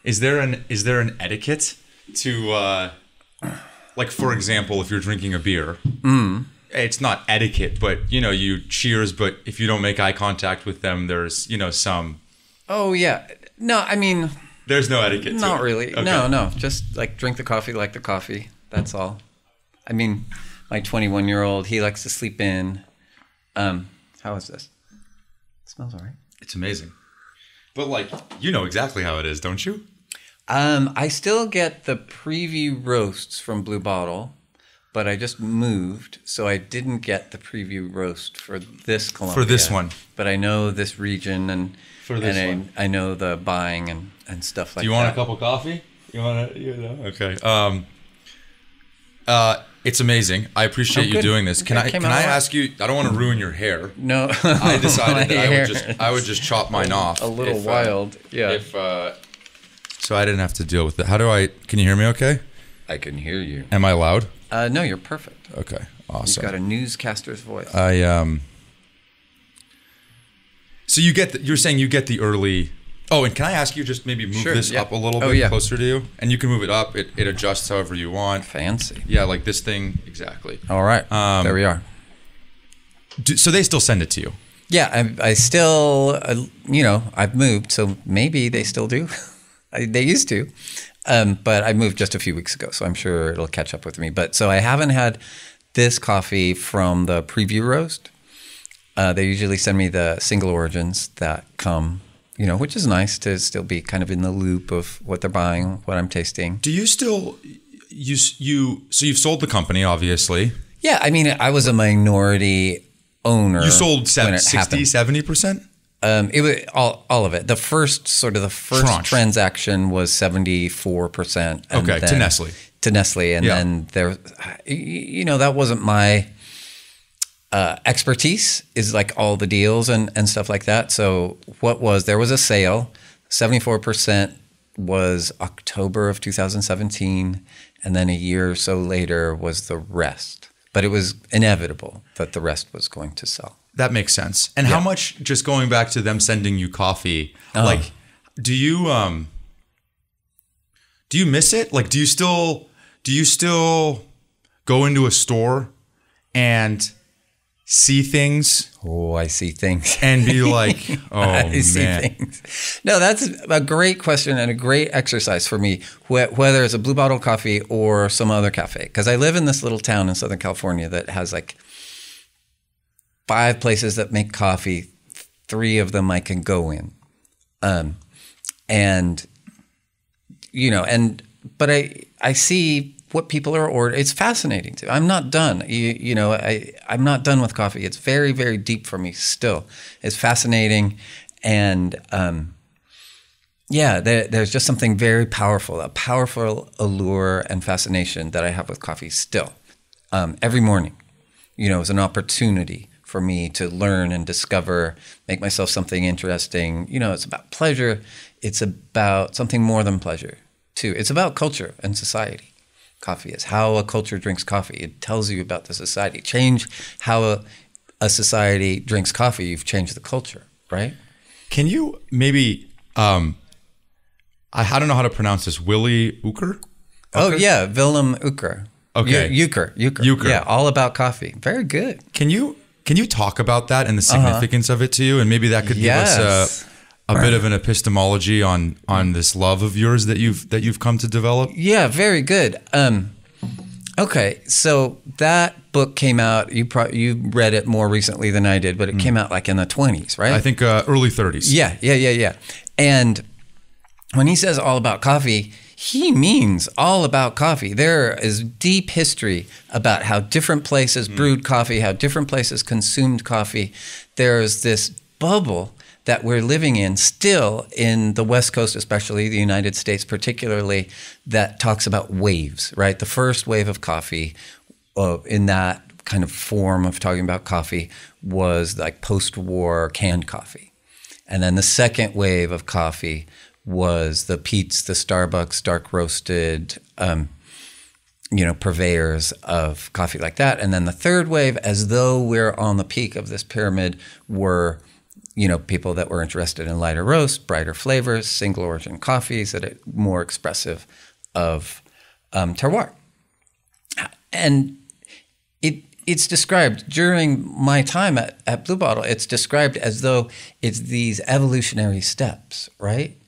Is there an etiquette to like, for example, if you're drinking a beer, it's not etiquette, but you cheers, but if you don't make eye contact with them, there's some. Oh yeah, no, I mean, there's no etiquette. Not to it. really. Okay. No, just like drink the coffee like the coffee. That's all. I mean, my 21-year-old, he likes to sleep in. How is this? It smells all right. It's amazing, but like you know exactly how it is, don't you? I still get the preview roasts from Blue Bottle, but I just moved, so I didn't get the preview roast for this Columbia. For this one. But I know this region, and for this one. I know the buying and stuff like that. Do you want a cup of coffee? You want to, Okay. It's amazing. I appreciate you doing this. Can I ask you? I don't want to ruin your hair. No. I decided that I would just chop mine off. A little wild. Yeah. So I didn't have to deal with it. Can you hear me okay? I can hear you. Am I loud? No, you're perfect. Okay, awesome. You've got a newscaster's voice. So you're saying you get the early. Oh, and can I ask you just maybe move this up a little bit closer to you? And you can move it up. It adjusts however you want. Fancy. Yeah, like this thing. Exactly. All right. There we are. So they still send it to you? Yeah, I still, I've moved, so maybe they still do. They used to, but I moved just a few weeks ago, so I'm sure it'll catch up with me. But so I haven't had this coffee from the preview roast. They usually send me the single origins that come, which is nice to still be kind of in the loop of what they're buying, what I'm tasting. Do you still, so you've sold the company, obviously. Yeah, I mean, I was a minority owner. You sold 60, 70%? It was all of it. The first Tranche. transaction was 74%. Okay, to Nestlé. To Nestlé, and then there, that wasn't my expertise. Is like all the deals and stuff like that. So there was a sale. 74% was October of 2017, and then a year or so later was the rest. But it was inevitable that the rest was going to sell. That makes sense. And how much, just going back to them sending you coffee, like, do you miss it? Like, do you still go into a store and see things? Oh, I see things. And be like, oh, I see man. things. No, that's a great question and a great exercise for me, whether it's a Blue Bottle coffee or some other cafe. Because I live in this little town in Southern California that has like 5 places that make coffee. 3 of them I can go in. But I see what people are ordering. It's fascinating too. I'm not done. I'm not done with coffee. It's very, very deep for me still. It's fascinating. And there's just something very powerful, a powerful allure and fascination that I have with coffee still. Every morning, is an opportunity for me to learn and discover, make myself something interesting. It's about pleasure. It's about something more than pleasure too. It's about culture and society. Coffee is how a culture drinks coffee. It tells you about the society. Change how a society drinks coffee, you've changed the culture, right? Can you maybe, I don't know how to pronounce this, Willy Uker? Oh yeah, Willem Uker. Okay. Uker. Yeah, all about coffee. Very good. Can you talk about that and the significance of it to you? And maybe that could give us a bit of an epistemology on this love of yours that you've come to develop. Yeah, very good. Okay, so that book came out. You read it more recently than I did, but it came out like in the 20s, right? I think early 30s. Yeah. And when he says all about coffee, he means all about coffee. There is deep history about how different places brewed coffee, how different places consumed coffee. There's this bubble that we're living in still in the West Coast, especially the United States particularly, that talks about waves, right? The first wave of coffee in that kind of form of talking about coffee was like post-war canned coffee. And then the second wave of coffee was the Peet's, the Starbucks, dark roasted, purveyors of coffee like that. And then the third wave, as though we're on the peak of this pyramid, were people that were interested in lighter roast, brighter flavors, single origin coffees that are more expressive of terroir. And it's described during my time at Blue Bottle, it's described as though it's these evolutionary steps, right?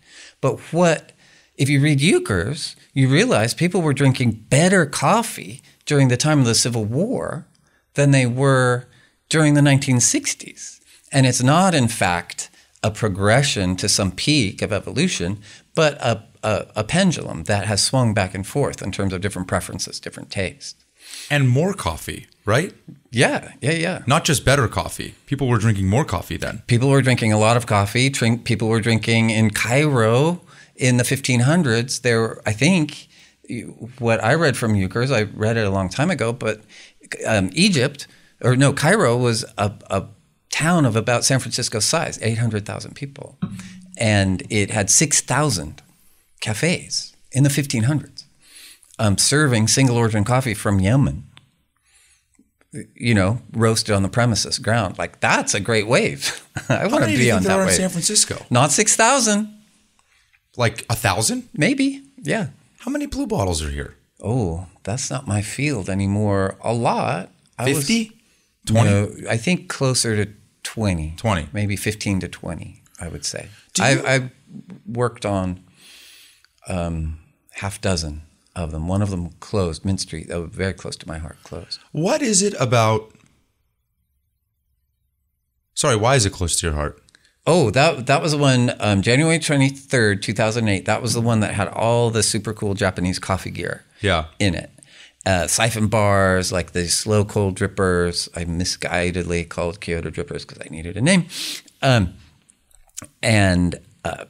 But if you read Euchre's, you realize people were drinking better coffee during the time of the Civil War than they were during the 1960s. And it's not, in fact, a progression to some peak of evolution, but a pendulum that has swung back and forth in terms of different preferences, different tastes. And more coffee, right? Yeah. Not just better coffee. People were drinking more coffee then. People were drinking a lot of coffee. People were drinking in Cairo in the 1500s. There, I think, what I read from Euchre's, I read it a long time ago, but Cairo was a town of about San Francisco's size, 800,000 people. And it had 6,000 cafes in the 1500s. Serving single origin coffee from Yemen, roasted on the premises, ground. Like, that's a great wave. I want to be on that wave. In San Francisco? Not 6,000. Like 1,000? Maybe, yeah. How many Blue Bottles are here? Oh, that's not my field anymore. A lot. 50? 20? No, I think closer to 20. 20. Maybe 15 to 20, I would say. I worked on half dozen of them. One of them closed, Mint Street. That was very close to my heart, closed. What is it about... Sorry, why is it close to your heart? Oh, that was the one, January 23rd, 2008. That was the one that had all the super cool Japanese coffee gear in it. Siphon bars, like the slow cold drippers. I misguidedly called Kyoto drippers because I needed a name. And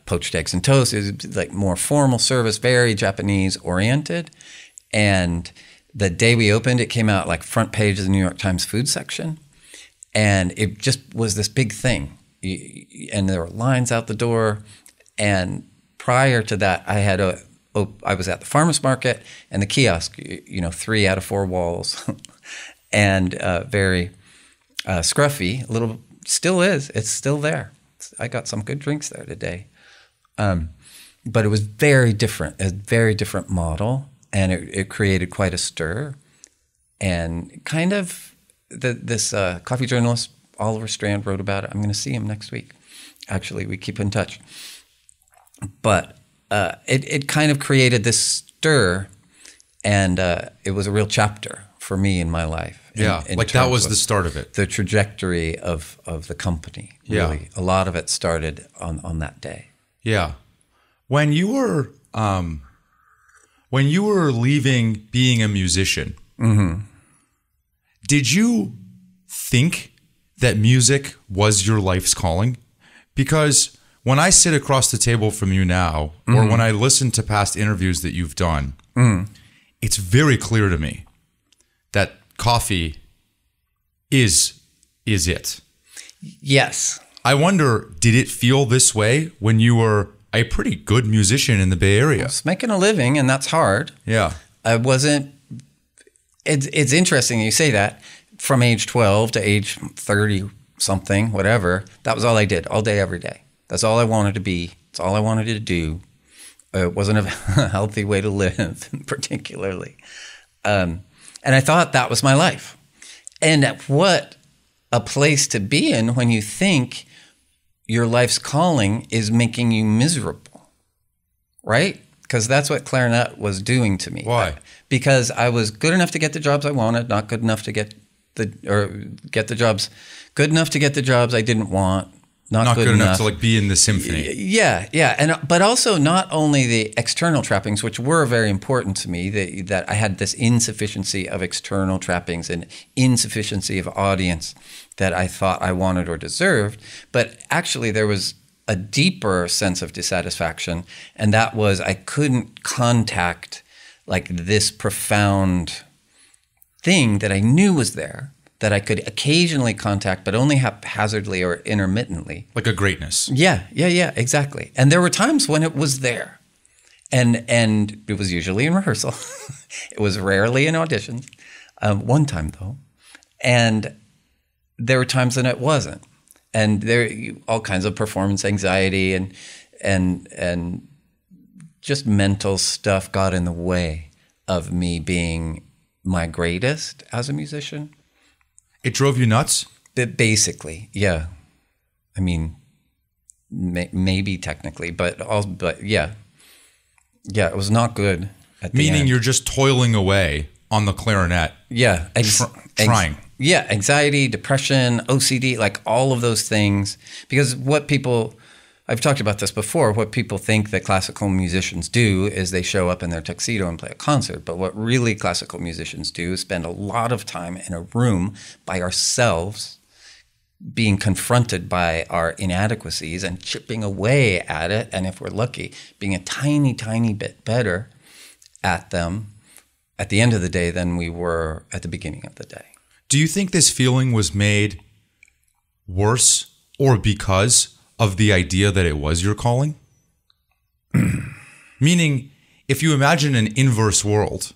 poached eggs and toast. It was like more formal service, very Japanese oriented. And the day we opened, it came out like front page of the New York Times food section. And it just was this big thing. And there were lines out the door. And prior to that, I was at the farmer's market and the kiosk, 3 out of 4 walls and very scruffy, a little, still is, it's still there. I got some good drinks there today. But it was very different, a very different model, and it created quite a stir. And kind of this coffee journalist, Oliver Strand, wrote about it. I'm going to see him next week. Actually, we keep in touch. But it kind of created this stir, and it was a real chapter for me in my life. Like that was the start of it. The trajectory of the company, really. A lot of it started on that day. Yeah. When you were leaving being a musician, did you think that music was your life's calling? Because when I sit across the table from you now, or when I listen to past interviews that you've done, it's very clear to me that coffee is it. Yes. I wonder, did it feel this way when you were a pretty good musician in the Bay Area? I was making a living, and that's hard. Yeah. I wasn't... It's interesting you say that. From age 12 to age 30-something, whatever, that was all I did, all day, every day. That's all I wanted to be. It's all I wanted to do. It wasn't a healthy way to live, particularly. And I thought that was my life. And what a place to be in when you think your life's calling is making you miserable, right? Because that's what clarinet was doing to me. Why? Because I was good enough to get the jobs I wanted, not good enough to get the jobs, good enough to get the jobs I didn't want. Not good enough to like be in the symphony. Yeah, but also not only the external trappings, which were very important to me, that I had this insufficiency of external trappings and insufficiency of audience that I thought I wanted or deserved, but actually there was a deeper sense of dissatisfaction, and that was I couldn't contact like this profound thing that I knew was there, that I could occasionally contact, but only haphazardly or intermittently. Like a greatness. Yeah, exactly. And there were times when it was there. And it was usually in rehearsal. It was rarely in auditions. One time, though. And there were times when it wasn't. And there all kinds of performance anxiety and just mental stuff got in the way of me being my greatest as a musician. It drove you nuts? Basically, yeah. I mean, maybe technically, but yeah. Yeah, it was not good at the Meaning end. you're just toiling away on the clarinet. Yeah. Trying. Yeah, anxiety, depression, OCD, like all of those things. Because I've talked about this before, what people think that classical musicians do is they show up in their tuxedo and play a concert. But what really classical musicians do is spend a lot of time in a room by ourselves, being confronted by our inadequacies and chipping away at it. And if we're lucky, being a tiny, tiny bit better at them at the end of the day than we were at the beginning of the day. Do you think this feeling was made worse or because of the idea that it was your calling? Meaning, if you imagine an inverse world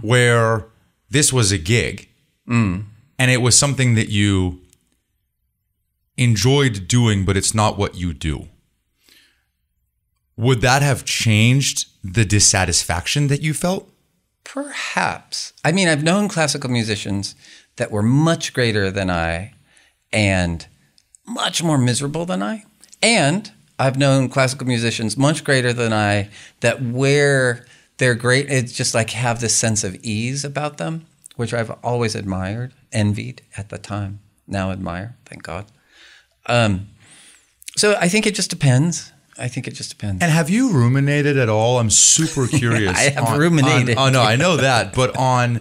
where this was a gig and it was something that you enjoyed doing, but it's not what you do, would that have changed the dissatisfaction that you felt? Perhaps. I mean, I've known classical musicians that were much greater than I and much more miserable than I. And I've known classical musicians much greater than I that where they're great, it's just like have this sense of ease about them, which I've always admired, envied at the time, now admire, thank God. So I think it just depends. And have you ruminated at all? I'm super curious. I have ruminated. Oh no, I know that, but on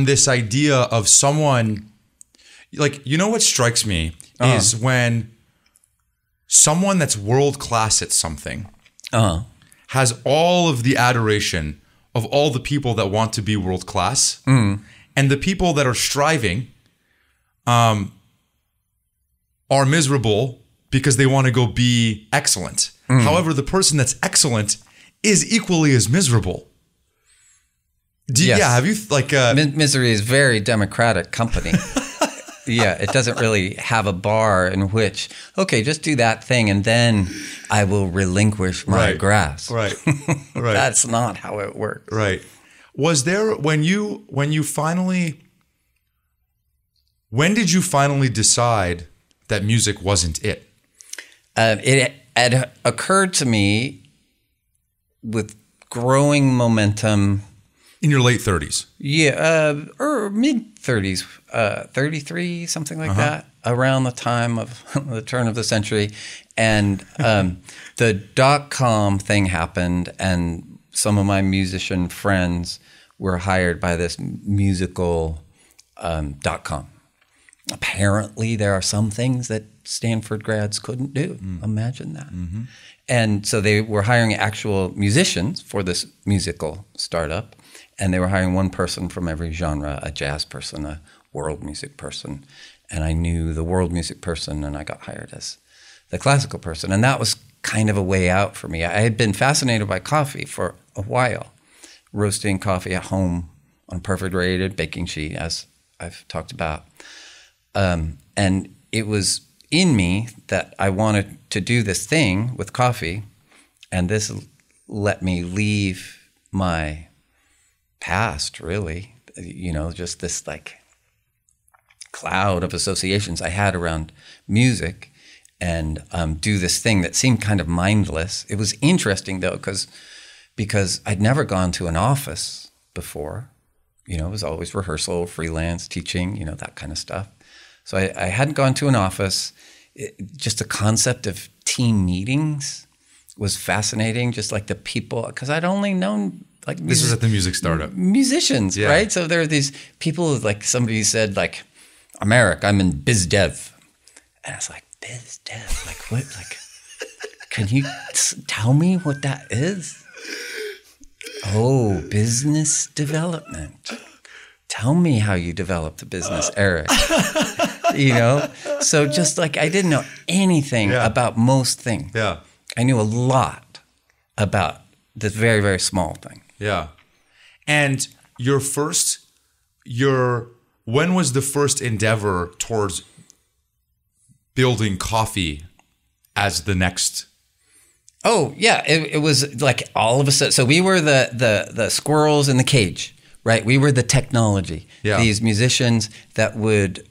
this idea of someone, like, you know what strikes me is when someone that's world class at something has all of the adoration of all the people that want to be world class, and the people that are striving are miserable because they want to go be excellent. However, the person that's excellent is equally as miserable. Yes. Yeah, have you misery is very democratic company. Yeah, it doesn't really have a bar in which, okay, just do that thing and then I will relinquish my grasp. Right. That's not how it works. Right. Was there when did you finally decide that music wasn't it? It had occurred to me with growing momentum. In your late 30s? Yeah, or mid-30s, 33, something like that, around the time of the turn of the century. And the .com thing happened, and some of my musician friends were hired by this musical .com. Apparently, there are some things that Stanford grads couldn't do. Imagine that. And so they were hiring actual musicians for this musical startup. And they were hiring one person from every genre, a jazz person, a world music person. And I knew the world music person, and I got hired as the classical person. And that was kind of a way out for me. I had been fascinated by coffee for a while, roasting coffee at home on a perforated baking sheet, as I've talked about. And it was in me that I wanted to do this thing with coffee, and this let me leave my past, really, just this like cloud of associations I had around music, and do this thing that seemed kind of mindless. It was interesting though, because I'd never gone to an office before. It was always rehearsal, freelance, teaching, that kind of stuff. So I hadn't gone to an office. Just the concept of team meetings was fascinating, just like the people, because I'd only known like this was at the music startup. Musicians, right? So there are these people, like somebody said, like, America, I'm in biz dev. And I was like, biz dev? Like what? Like, can you tell me what that is? Oh, business development. Tell me how you develop the business, Eric. So just like I didn't know anything about most things. Yeah. I knew a lot about this very, very small thing. Yeah. And when was the first endeavor towards building coffee as the next? Oh yeah, it was like all of a sudden. So we were the squirrels in the cage, right? We were the technology. Yeah. These musicians that would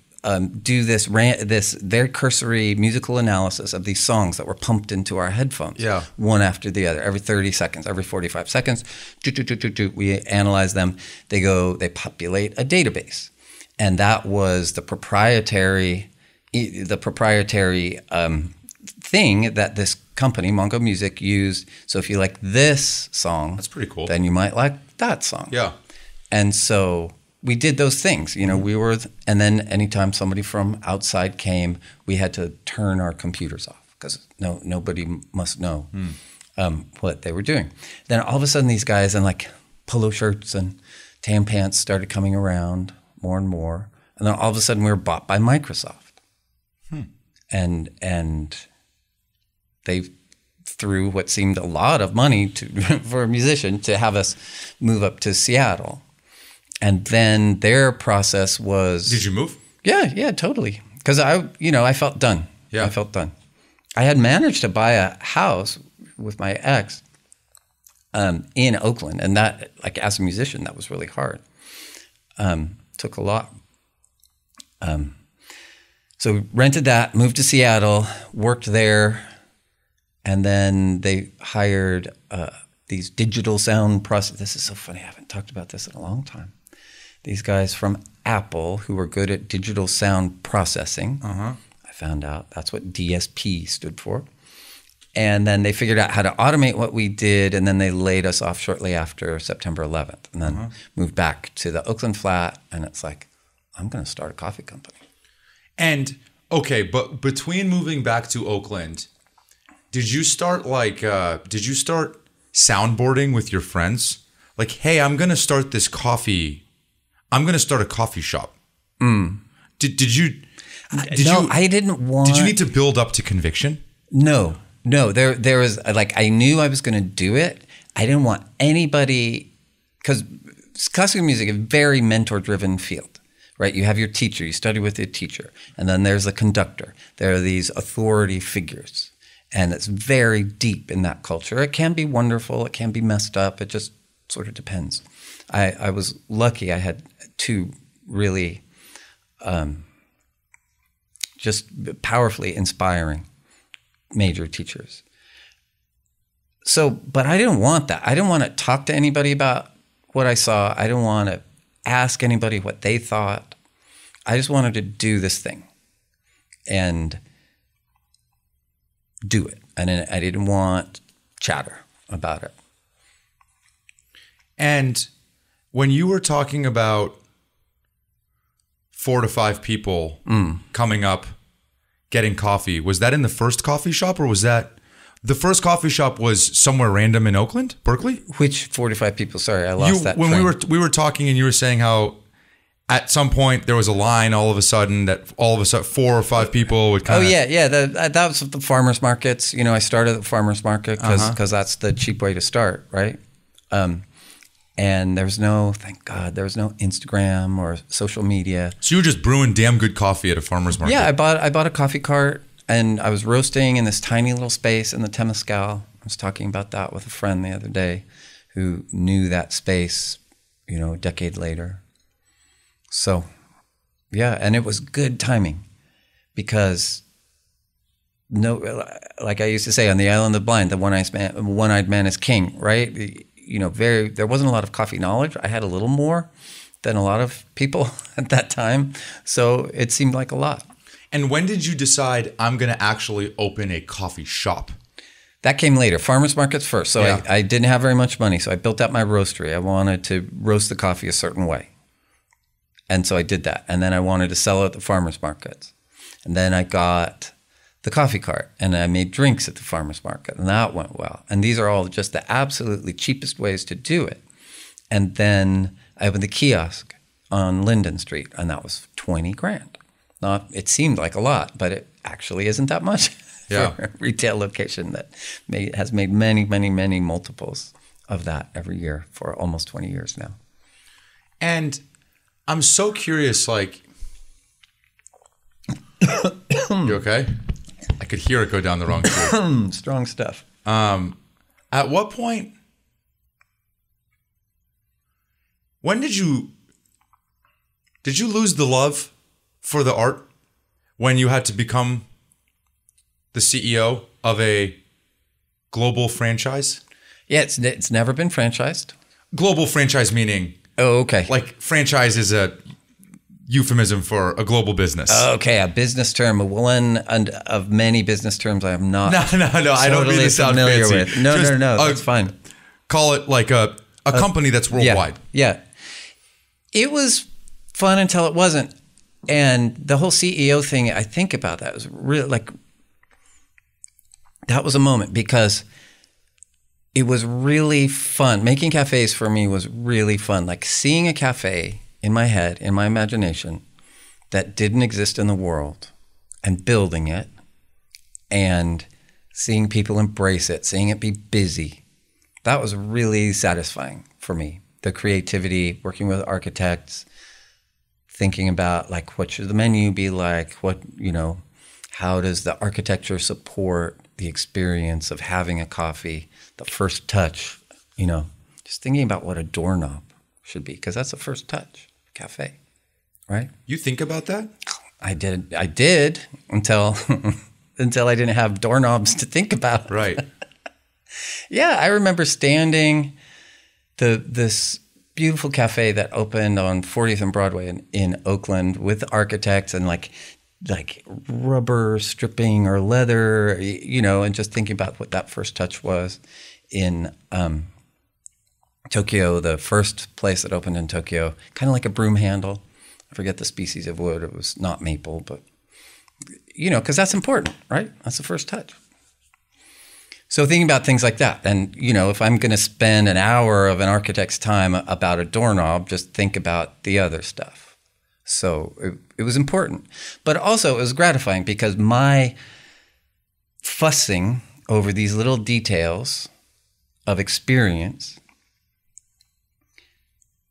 do this very cursory musical analysis of these songs that were pumped into our headphones, Yeah. one after the other, every 30 seconds, every 45 seconds. We analyze them. They populate a database, and that was the proprietary thing that this company, Mongo Music, used. So if you like this song, That's pretty cool. then you might like that song. Yeah. And so we did those things. And then anytime somebody from outside came, we had to turn our computers off because nobody must know what they were doing. Then all of a sudden, these guys in like polo shirts and tan pants started coming around more and more. And then all of a sudden, we were bought by Microsoft. And they threw what seemed a lot of money for a musician to have us move up to Seattle. And then their process was... Did you move? Yeah, totally. Because I felt done. Yeah. I felt done. I had managed to buy a house with my ex in Oakland. And that, like as a musician, that was really hard. Took a lot. So we rented that, moved to Seattle, worked there, and then they hired these digital sound process. This is so funny. I haven't talked about this in a long time. These guys from Apple who were good at digital sound processing. I found out that's what DSP stood for. And then they figured out how to automate what we did, and then they laid us off shortly after September 11th, and then moved back to the Oakland flat, and it's like, I'm going to start a coffee company. And okay, but between moving back to Oakland, did you start soundboarding with your friends? Like, hey, I'm going to start a coffee shop. Did you? I didn't want. Did you need to build up to conviction? No. There was like, I knew I was going to do it. I didn't want anybody, because classical music is a very mentor-driven field. Right, you have your teacher, you study with your teacher, and then there's the conductor. There are these authority figures, and it's very deep in that culture. It can be wonderful, it can be messed up, it just sort of depends. I was lucky, I had two really just powerfully inspiring major teachers. So, but I didn't want that. I didn't want to talk to anybody about what I saw. I didn't want to ask anybody what they thought. I just wanted to do this thing and do it. And I didn't want chatter about it. And when you were talking about 4 to 5 people coming up, getting coffee, was that in the first coffee shop, or was that the first coffee shop was somewhere random in Oakland, Berkeley? Which 45 people? Sorry, I lost that. When train. we were talking, and you were saying how at some point there was a line all of a sudden 4 or 5 people would kind of... Oh, yeah. That was the farmers markets. I started at the farmers market because that's the cheap way to start, right? And thank God, there was no Instagram or social media. So you were just brewing damn good coffee at a farmer's market? Yeah, I bought a coffee cart, and I was roasting in this tiny little space in the Temescal. I was talking about that with a friend the other day who knew that space, a decade later. So, yeah, and it was good timing because like I used to say, on the island of the blind, the one-eyed man is king, right? There wasn't a lot of coffee knowledge. I had a little more than a lot of people at that time. So it seemed like a lot. And when did you decide I'm going to actually open a coffee shop? That came later. Farmers markets first. So yeah. I didn't have very much money. So I built out my roastery. I wanted to roast the coffee a certain way. And so I did that. And then I wanted to sell it at the farmers markets. And then I got the coffee cart, and I made drinks at the farmers market, and that went well. And these are all just the absolutely cheapest ways to do it. And then I opened the kiosk on Linden Street, and that was $20,000. It seemed like a lot, but it actually isn't that much for a retail location that has made many, many, many multiples of that every year for almost 20 years now. And I'm so curious, like, You okay? I could hear it go down the wrong tube. Strong stuff. At what point? When did you lose the love for the art? When you had to become the CEO of a global franchise? Yeah, it's never been franchised. Global franchise meaning... Oh, okay. Like franchise is a euphemism for a global business. Okay, a business term, one of many business terms I am not. No. I don't mean to sound familiar fancy. with. No. That's fine. Call it like a company that's worldwide. Yeah. It was fun until it wasn't, and the whole CEO thing. I think about that. It was really like that was a moment because it was really fun. Making cafes for me was really fun. Like seeing a cafe in my head, in my imagination, that didn't exist in the world, and building it, and seeing people embrace it, seeing it be busy. That was really satisfying for me. The creativity, working with architects, thinking about like what should the menu be like, how does the architecture support the experience of having a coffee, the first touch, just thinking about what a doorknob should be, because that's the first touch, cafe, right? You think about that? I did until until I didn't have doorknobs to think about. Right. Yeah, I remember standing this beautiful cafe that opened on 40th and Broadway in Oakland with architects and like rubber stripping or leather, and just thinking about what that first touch was in Tokyo, the first place that opened in Tokyo, kind of like a broom handle. I forget the species of wood. It was not maple, but, because that's important, right? That's the first touch. So thinking about things like that. And, if I'm going to spend an hour of an architect's time about a doorknob, just think about the other stuff. So it was important. But also it was gratifying because my fussing over these little details of experience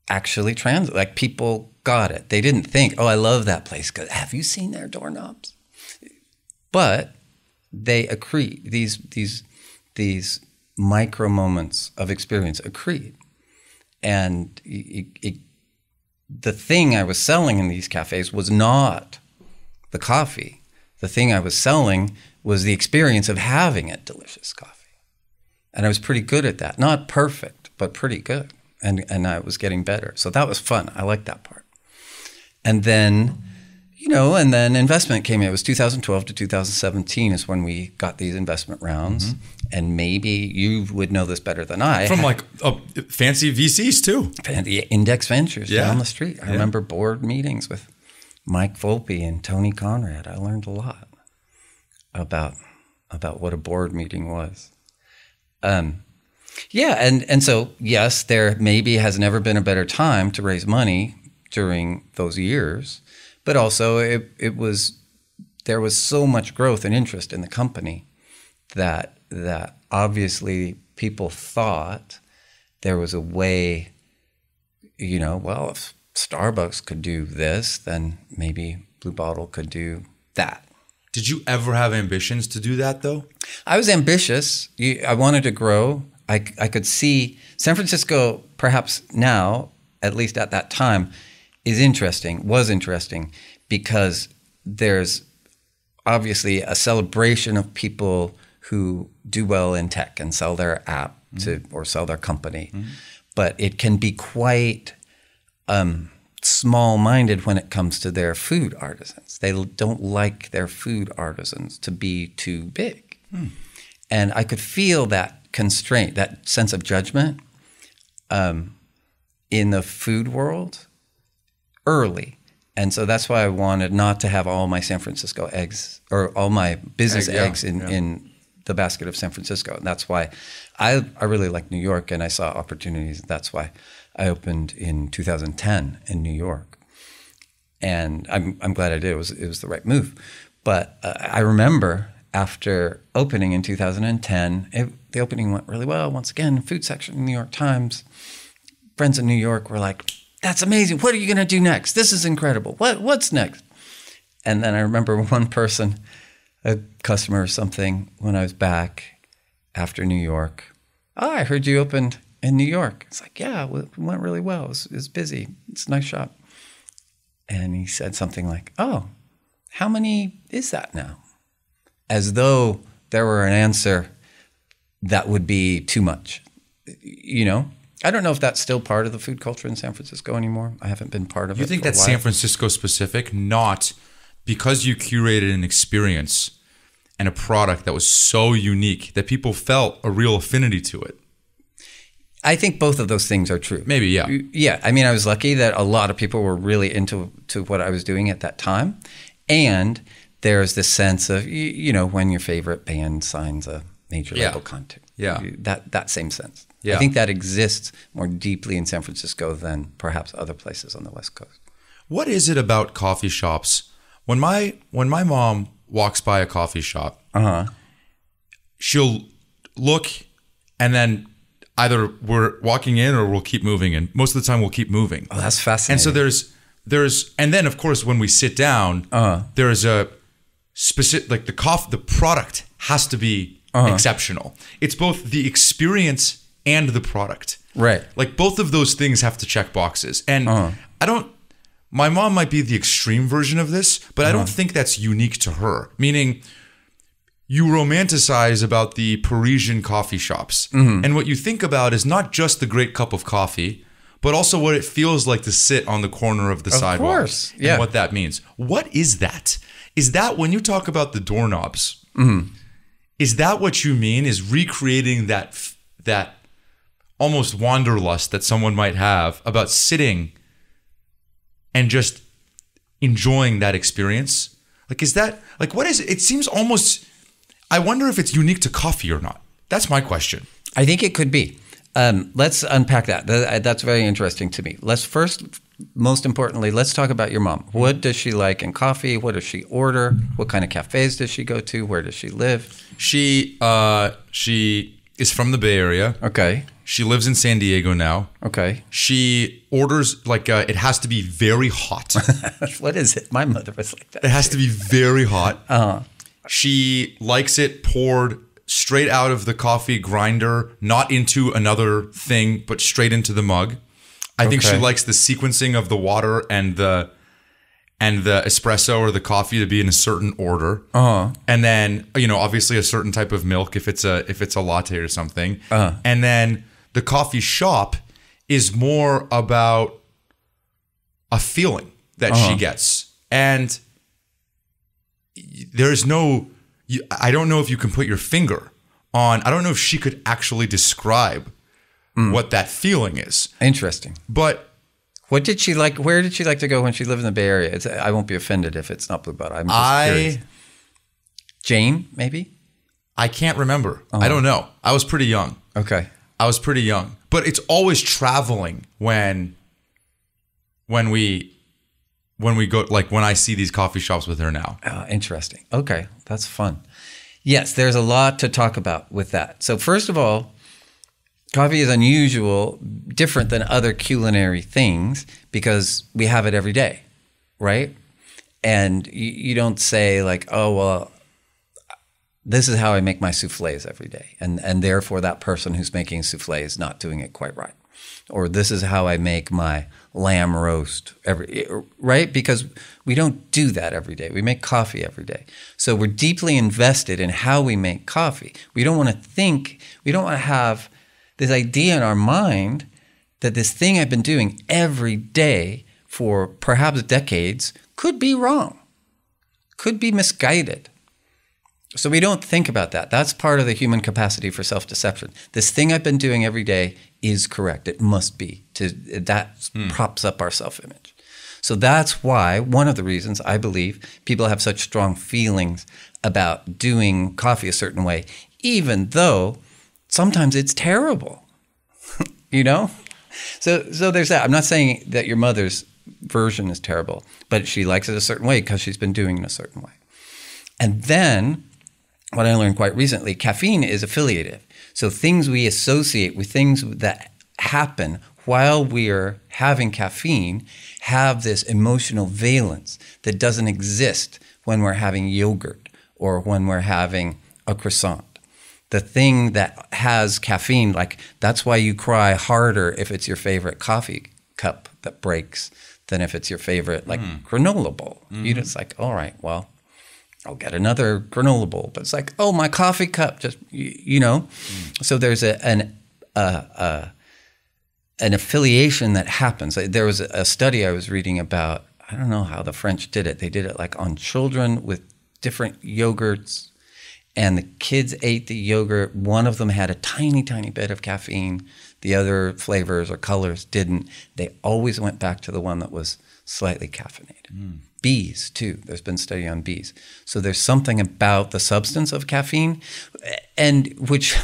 actually translate. Like people got it. They didn't think, "Oh, I love that place. Have you seen their doorknobs?" But they accrete. These micro moments of experience accrete, and the thing I was selling in these cafes was not the coffee. The thing I was selling was the experience of having a delicious coffee, and I was pretty good at that. Not perfect, but pretty good. And I was getting better. So that was fun. I liked that part. And then, and then investment came in. It was 2012 to 2017 is when we got these investment rounds. Mm-hmm. And maybe you would know this better than I. From fancy VCs too. The Index Ventures down the street. I remember board meetings with Mike Volpe and Tony Conrad. I learned a lot about what a board meeting was. And so, yes, there maybe has never been a better time to raise money during those years, but also there was so much growth and interest in the company that obviously people thought there was a way, if Starbucks could do this, then maybe Blue Bottle could do that. Did you ever have ambitions to do that, though? I was ambitious. I wanted to grow. I could see San Francisco, perhaps now, at least at that time, was interesting because there's obviously a celebration of people who do well in tech and sell their app or sell their company. Mm-hmm. But it can be quite small-minded when it comes to their food artisans. They don't like their food artisans to be too big. Mm. And I could feel that constraint, that sense of judgment in the food world early. And so that's why I wanted not to have all my San Francisco eggs or all my business eggs in the basket of San Francisco. And that's why I really like New York and I saw opportunities. That's why I opened in 2010 in New York. And I'm glad I did. It was the right move. But I remember after opening in 2010, the opening went really well. Once again, food section in the New York Times. Friends in New York were like, "That's amazing. What are you going to do next? This is incredible. What's next?" And then I remember one person, a customer or something, when I was back after New York. Oh, I heard you opened in New York. It's like, yeah, it went really well. It was busy. It's a nice shop. And he said something like, oh, how many is that now? As though there were an answer that would be too much. You know? I don't know if that's still part of the food culture in San Francisco anymore. I haven't been part of it. You think that's San Francisco specific, not because you curated an experience and a product that was so unique that people felt a real affinity to it? I think both of those things are true. Maybe, yeah. Yeah. I mean, I was lucky that a lot of people were really into what I was doing at that time. And there's this sense of, you know, when your favorite band signs a major label contract. Yeah. That same sense. Yeah. I think that exists more deeply in San Francisco than perhaps other places on the West Coast. What is it about coffee shops? When my mom walks by a coffee shop, she'll look and then either we're walking in or we'll keep moving. And most of the time we'll keep moving. Oh, that's fascinating. And so there's and then of course when we sit down, there's a specific, like the product has to be exceptional. It's both the experience and the product. Right. Like both of those things have to check boxes. And my mom might be the extreme version of this, but I don't think that's unique to her. Meaning you romanticize about the Parisian coffee shops. And what you think about is not just the great cup of coffee, but also what it feels like to sit on the corner of the sidewalk. Of course. Yeah. And what that means. What is that? Is that when you talk about the doorknobs, is that what you mean? Is recreating that almost wanderlust that someone might have about sitting and just enjoying that experience? Like, is that, like, what is it? It seems almost, I wonder if it's unique to coffee or not. That's my question. I think it could be. Let's unpack that. That's very interesting to me. Let's first, most importantly, let's talk about your mom. What does she like in coffee? What does she order? What kind of cafes does she go to? Where does she live? She is from the Bay Area. Okay. She lives in San Diego now. Okay. She orders, like, it has to be very hot. What is it? My mother was like that. It has to be very hot. She likes it poured straight out of the coffee grinder, not into another thing, but straight into the mug. I think she likes the sequencing of the water and the espresso or the coffee to be in a certain order. And then, you know, obviously a certain type of milk if it's a latte or something. And then the coffee shop is more about a feeling that she gets. And there's no, I don't know if you can put your finger on, I don't know if she could actually describe what that feeling is. Interesting. But what did she like? Where did she like to go when she lived in the Bay Area? I won't be offended if it's not Blue Bottle. I'm just curious. Jane, maybe? I can't remember. I don't know. I was pretty young. Okay. I was pretty young. But it's always traveling when we go, like when I see these coffee shops with her now. Oh, interesting. Okay. That's fun. Yes, there's a lot to talk about with that. So first of all, coffee is unusual, different than other culinary things because we have it every day, right? And you don't say like, oh, well, this is how I make my soufflés every day. And therefore that person who's making souffle is not doing it quite right. Or this is how I make my lamb roast right? Because we don't do that every day. We make coffee every day. So we're deeply invested in how we make coffee. We don't want to have this idea in our mind that this thing I've been doing every day for perhaps decades could be wrong, could be misguided. So we don't think about that. That's part of the human capacity for self-deception. This thing I've been doing every day is correct. It must be. That props up our self-image. So that's why, one of the reasons I believe people have such strong feelings about doing coffee a certain way, even though sometimes it's terrible, you know? So there's that. I'm not saying that your mother's version is terrible, but she likes it a certain way because she's been doing it a certain way. And then what I learned quite recently, caffeine is affiliative. So things we associate with things that happen while we're having caffeine, have this emotional valence that doesn't exist when we're having yogurt or when we're having a croissant. The thing that has caffeine, like that's why you cry harder if it's your favorite coffee cup that breaks than if it's your favorite like granola bowl. You're just like, all right, well, I'll get another granola bowl. But it's like, oh, my coffee cup, just, you know. So there's an affiliation that happens. There was a study I was reading about, I don't know how the French did it. They did it like on children with different yogurts, and the kids ate the yogurt. One of them had a tiny, tiny bit of caffeine. The other flavors or colors didn't. They always went back to the one that was slightly caffeinated. Bees, too. There's been study on bees. So there's something about the substance of caffeine, and which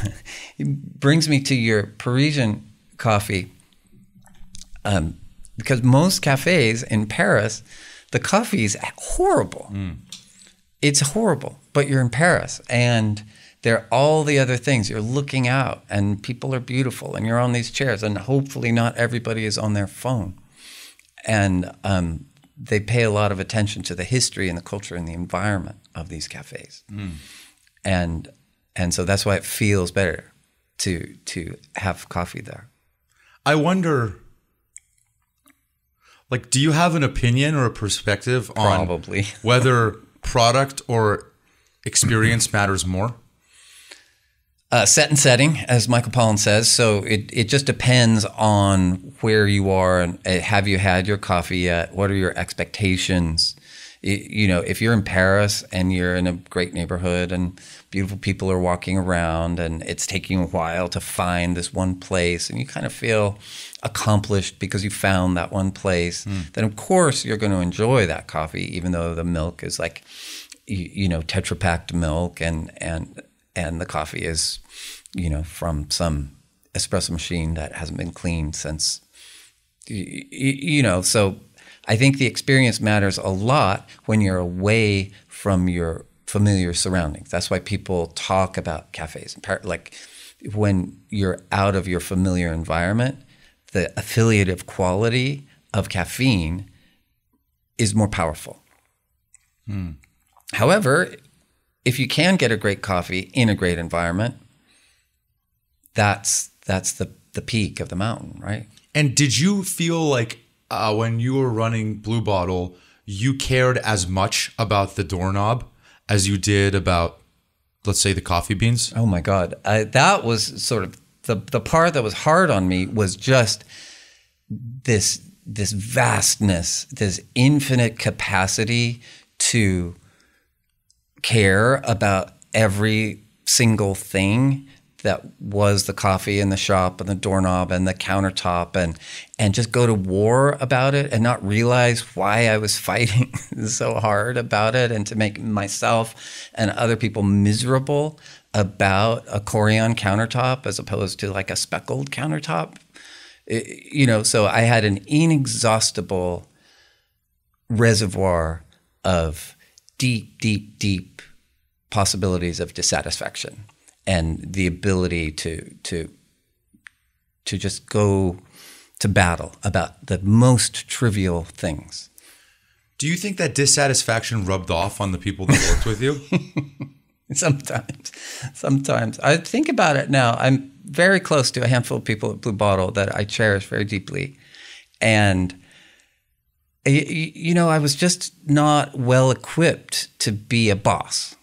brings me to your Parisian coffee. Because most cafes in Paris, the coffee is horrible. It's horrible, but you're in Paris, and there are all the other things. You're looking out, and people are beautiful, and you're on these chairs, and hopefully not everybody is on their phone. And they pay a lot of attention to the history and the culture and the environment of these cafes. And so that's why it feels better to have coffee there. I wonder, like, do you have an opinion or a perspective on Probably. whether product or experience matters more? Set and setting, as Michael Pollan says. So it just depends on where you are and have you had your coffee yet? What are your expectations? You know, if you're in Paris and you're in a great neighborhood and beautiful people are walking around and it's taking a while to find this one place and you kind of feel accomplished because you found that one place, then of course you're going to enjoy that coffee, even though the milk is like, you know, Tetra Pak milk and the coffee is, you know, from some espresso machine that hasn't been cleaned since, you know. So I think the experience matters a lot when you're away from your familiar surroundings. That's why people talk about cafes. Like when you're out of your familiar environment, the affiliative quality of caffeine is more powerful. However, if you can get a great coffee in a great environment, that's the peak of the mountain, right? And did you feel like when you were running Blue Bottle, you cared as much about the doorknob as you did about, let's say, the coffee beans? Oh my God. That was sort of the part that was hard on me was just this vastness, this infinite capacity to care about every single thing that was the coffee and the shop and the doorknob and the countertop and just go to war about it and not realize why I was fighting so hard about it and to make myself and other people miserable about a Corian countertop as opposed to like a speckled countertop. You know, so I had an inexhaustible reservoir of deep possibilities of dissatisfaction and the ability to just go to battle about the most trivial things. Do you think that dissatisfaction rubbed off on the people that worked with you? Sometimes. I think about it now. I'm very close to a handful of people at Blue Bottle that I cherish very deeply. And you know, I was just not well equipped to be a boss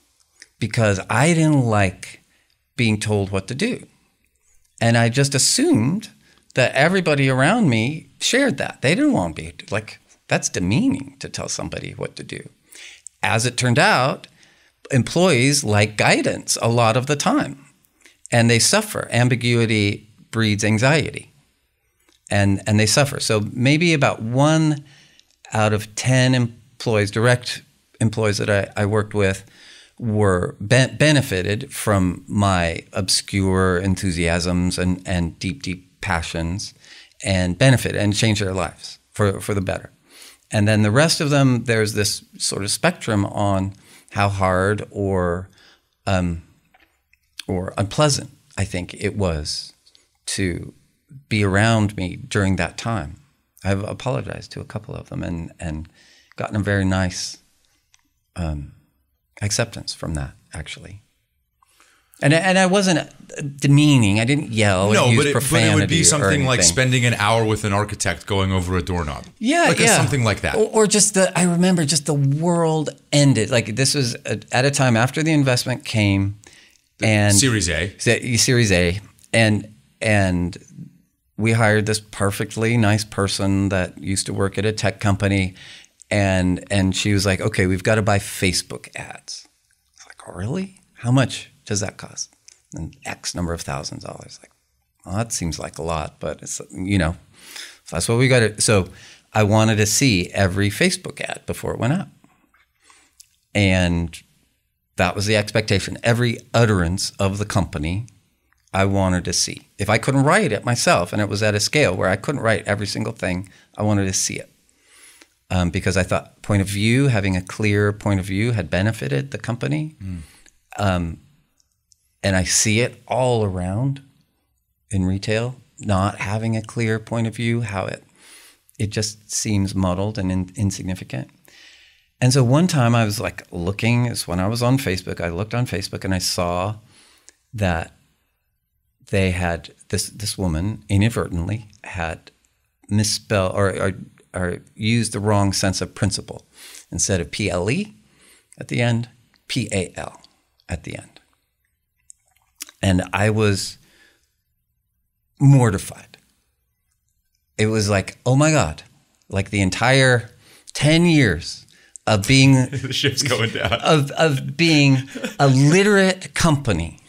because I didn't like being told what to do. And I just assumed that everybody around me shared that. They didn't want to be like, that's demeaning to tell somebody what to do. As it turned out, employees like guidance a lot of the time, and they suffer. Ambiguity breeds anxiety, and they suffer. So maybe about 1 out of 10 employees, direct employees that I worked with, were benefited from my obscure enthusiasms and deep passions, and benefit and change their lives for the better. And then the rest of them, there's this sort of spectrum on how hard or unpleasant I think it was to be around me during that time. I've apologized to a couple of them and gotten a very nice acceptance from that, actually. And I wasn't demeaning. I didn't yell or use profanity. But it would be something like anything. spending an hour with an architect going over a doorknob. Yeah, Something like that. Or just I remember just the world ended. Like this was at a time after the investment came, and Series A. Series A, and we hired this perfectly nice person that used to work at a tech company, and she was like, "Okay, we've got to buy Facebook ads." I was like, "Oh, really? How much does that cost?" And X number of thousands of dollars. Like, well, that seems like a lot, but it's, so that's what we got to. So I wanted to see every Facebook ad before it went up. And that was the expectation. Every utterance of the company, I wanted to see. If I couldn't write it myself, and it was at a scale where I couldn't write every single thing, I wanted to see it. Because I thought point of view, having a clear point of view had benefited the company. And I see it all around in retail, not having a clear point of view, how it just seems muddled and insignificant. And so one time I was like looking, it's when I was on Facebook, I looked on Facebook and I saw that they had, this woman inadvertently had misspelled or used the wrong sense of principle. Instead of P-L-E at the end, P-A-L at the end. And I was mortified. It was like, oh my God, like the entire 10 years of being the ship's going down. Of being a literate company.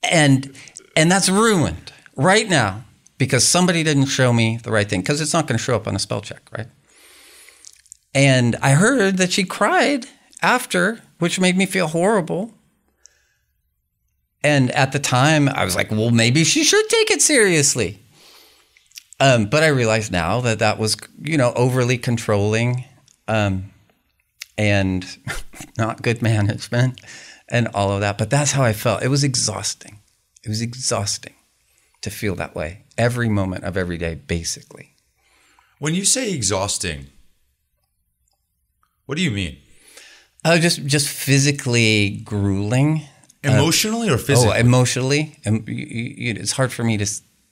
And that's ruined right now because somebody didn't show me the right thing, because it's not going to show up on a spell check, right? And I heard that she cried after, which made me feel horrible. And at the time, I was like, well, maybe she should take it seriously. But I realize now that was, overly controlling and not good management and all of that. But that's how I felt. It was exhausting. It was exhausting to feel that way every moment of every day, basically. When you say exhausting, what do you mean? Just physically grueling. Emotionally or physically? Oh, emotionally. It's hard for me to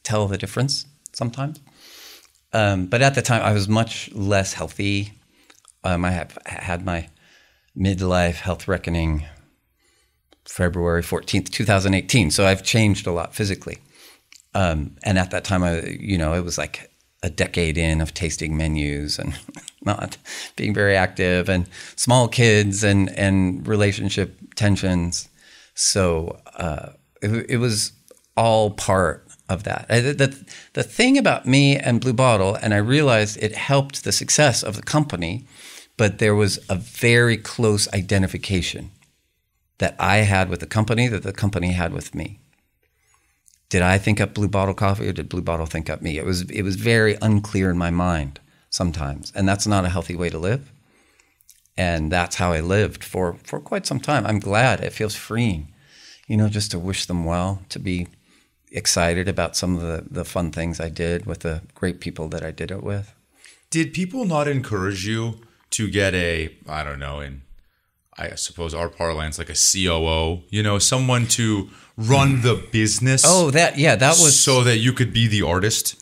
tell the difference sometimes. But at the time, I was much less healthy. I have had my midlife health reckoning February 14th, 2018. So I've changed a lot physically. And at that time, it was like a decade in of tasting menus and not being very active and small kids and relationship tensions. So it was all part of that. The thing about me and Blue Bottle, and I realized it helped the success of the company, but there was a very close identification that I had with the company that the company had with me. Did I think up Blue Bottle coffee or did Blue Bottle think up me? It was very unclear in my mind sometimes, and that's not a healthy way to live. And that's how I lived for quite some time. I'm glad. It feels freeing, just to wish them well, to be excited about some of the fun things I did with the great people that I did it with. Did people not encourage you to get I suppose our parlance, like a COO, someone to run the business? Oh, that was... So that you could be the artist?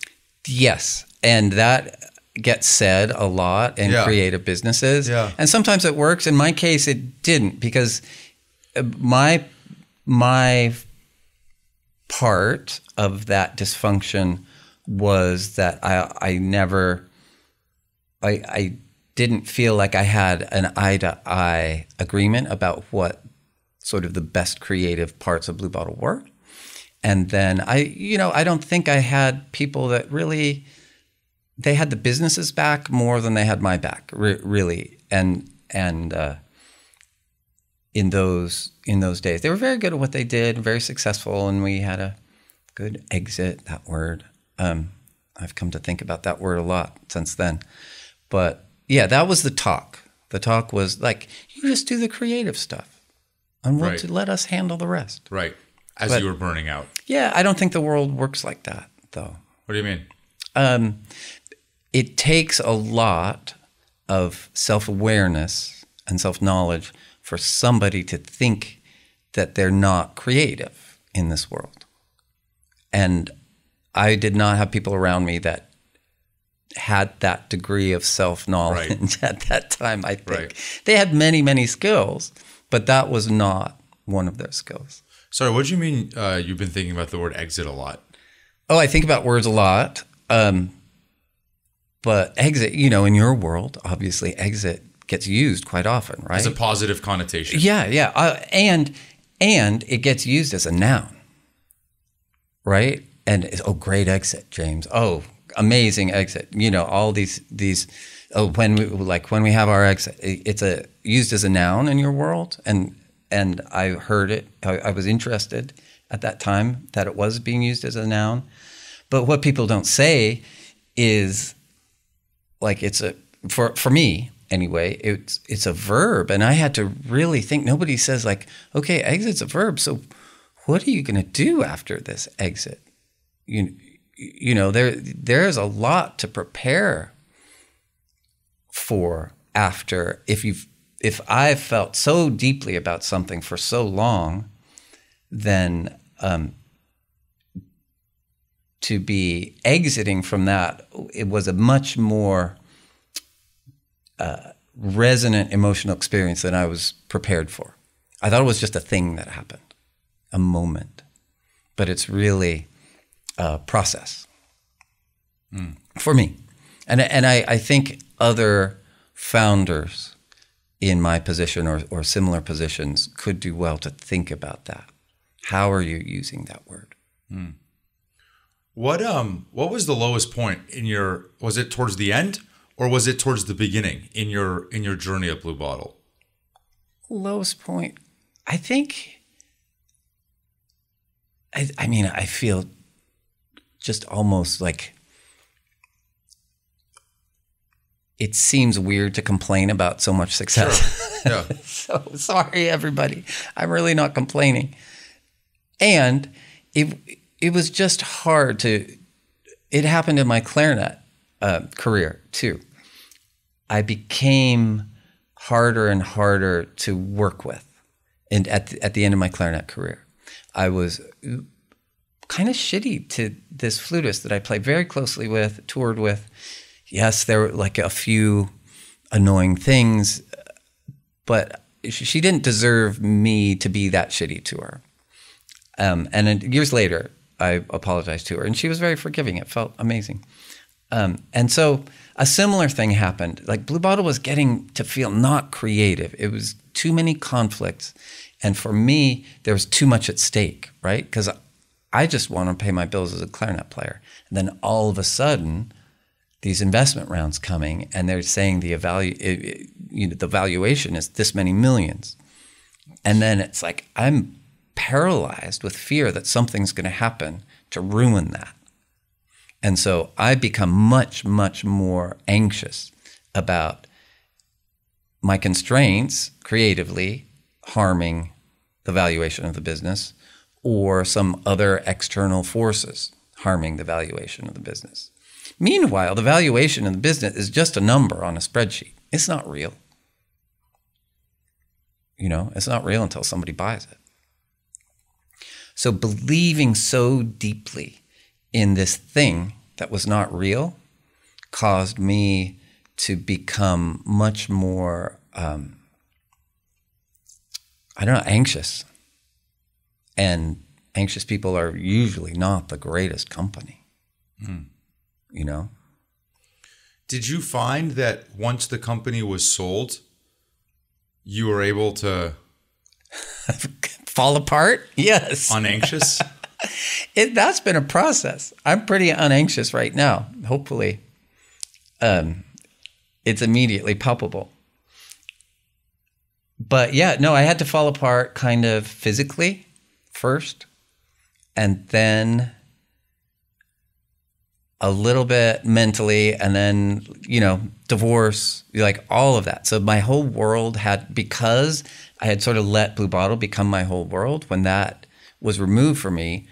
Yes. And that gets said a lot in creative businesses. Yeah. And sometimes it works. In my case, it didn't, because my part of that dysfunction was that I didn't feel like I had an eye-to-eye agreement about what sort of the best creative parts of Blue Bottle were. And then I don't think I had people that really, they had the businesses back more than they had my back, really. And in those days, they were very good at what they did, very successful, and we had a good exit, that word. I've come to think about that word a lot since then. But yeah, that was the talk. The talk was like, you just do the creative stuff and let us handle the rest. Right. as you were burning out. Yeah, I don't think the world works like that, though. What do you mean? It takes a lot of self-awareness and self-knowledge for somebody to think that they're not creative in this world. And I did not have people around me that had that degree of self-knowledge at that time, I think. Right. They had many, many skills, but that was not one of their skills. Sorry, what do you mean you've been thinking about the word exit a lot? Oh, I think about words a lot. But exit, in your world, obviously exit gets used quite often, right? As a positive connotation. Yeah. And it gets used as a noun, right? And great exit, James. Oh, amazing exit. All these. When we have our exit, it's used as a noun in your world, and I heard it. I was interested at that time that it was being used as a noun, but what people don't say is for me anyway. It's a verb, and I had to really think. Nobody says okay, exit's a verb. So what are you going to do after this exit? There's a lot to prepare for after. If I've felt so deeply about something for so long, then to be exiting from that, it was a much more resonant emotional experience than I was prepared for. I thought it was just a thing that happened, a moment, but it's really a process for me. And I think other founders in my position or similar positions could do well to think about that. How are you using that word? What was the lowest point was it towards the end or was it towards the beginning in your journey at Blue Bottle? Lowest point, I think, I feel just almost like it seems weird to complain about so much success. Sure. Yeah. So sorry, everybody. I'm really not complaining. And it was just hard it happened in my clarinet career too. I became harder and harder to work with. And at the end of my clarinet career, I was kind of shitty to this flutist that I played very closely with, toured with. Yes, there were a few annoying things, but she didn't deserve me to be that shitty to her. And then years later, I apologized to her, and she was very forgiving. It felt amazing. And so a similar thing happened. Blue Bottle was getting to feel not creative. It was too many conflicts. And for me, there was too much at stake, right? Because I just want to pay my bills as a clarinet player. And then all of a sudden, these investment rounds coming, and they're saying the valuation is this many millions. And then it's I'm paralyzed with fear that something's going to happen to ruin that. And so I become much, much more anxious about my constraints creatively harming the valuation of the business or some other external forces harming the valuation of the business. Meanwhile, the valuation of the business is just a number on a spreadsheet. It's not real. It's not real until somebody buys it. So believing so deeply in this thing that was not real caused me to become much more, anxious. And anxious people are usually not the greatest company, Did you find that once the company was sold, you were able to fall apart? Yes. Unanxious? That's been a process. I'm pretty unanxious right now. Hopefully, it's immediately palpable. But yeah, no, I had to fall apart kind of physically first, and then a little bit mentally, and then, divorce, all of that. So my whole world because I had sort of let Blue Bottle become my whole world, when was removed from me,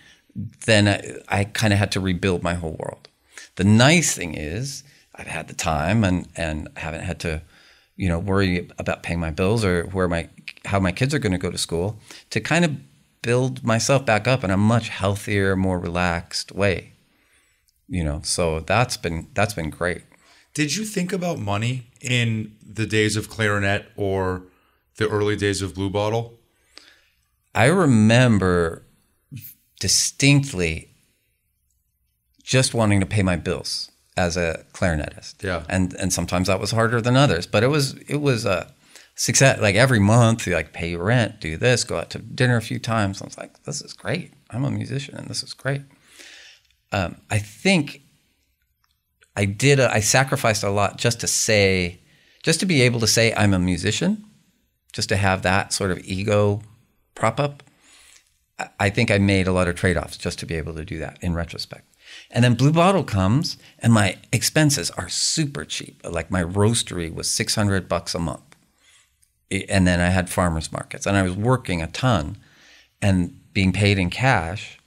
then I kind of had to rebuild my whole world. The nice thing is I've had the time and haven't had to, worry about paying my bills or how my kids are going to go to school, to kind of build myself back up in a much healthier, more relaxed way. So that's been great. Did you think about money in the days of Clarinet or the early days of Blue Bottle? I remember distinctly just wanting to pay my bills as a clarinetist. Yeah. And sometimes that was harder than others, but it was a success. Like every month, you pay your rent, do this, go out to dinner a few times. I was like, this is great. I'm a musician and this is great. I think I sacrificed a lot just to be able to say I'm a musician, just to have that sort of ego prop up. I think I made a lot of trade-offs just to be able to do that in retrospect. And then Blue Bottle comes and my expenses are super cheap. Like my roastery was $600 a month. And then I had farmers markets and I was working a ton and being paid in cash.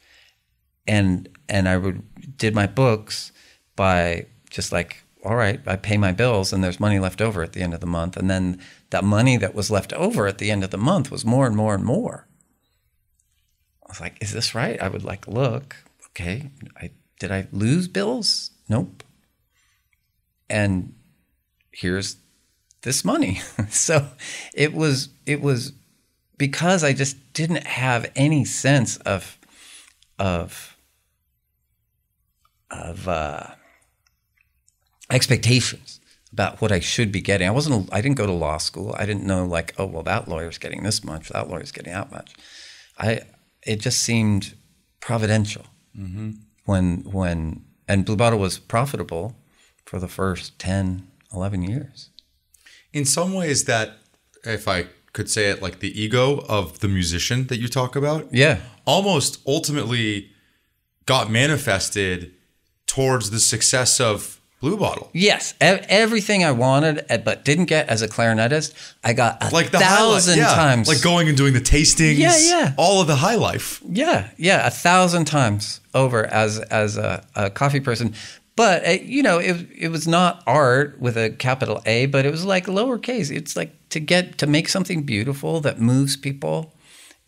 And I did my books by just all right, I pay my bills and there's money left over at the end of the month. And then that money that was left over at the end of the month was more and more and more. I was like, is this right? I would look, okay, did I lose bills? Nope. And here's this money. So it was because I just didn't have any sense of expectations about what I should be getting. I didn't go to law school. I didn't know that lawyer's getting this much, that lawyer's getting that much. It just seemed providential. Mm-hmm. And Blue Bottle was profitable for the first 10, 11 years. In some ways that, if I could say it, the ego of the musician that you talk about, yeah, almost ultimately got manifested towards the success of Blue Bottle. Yes. Everything I wanted but didn't get as a clarinetist, I got a thousand times. Like going and doing the tastings. Yeah. All of the high life. Yeah. 1,000 times over as a coffee person. But, it was not art with a capital A, but it was lowercase. It's to make something beautiful that moves people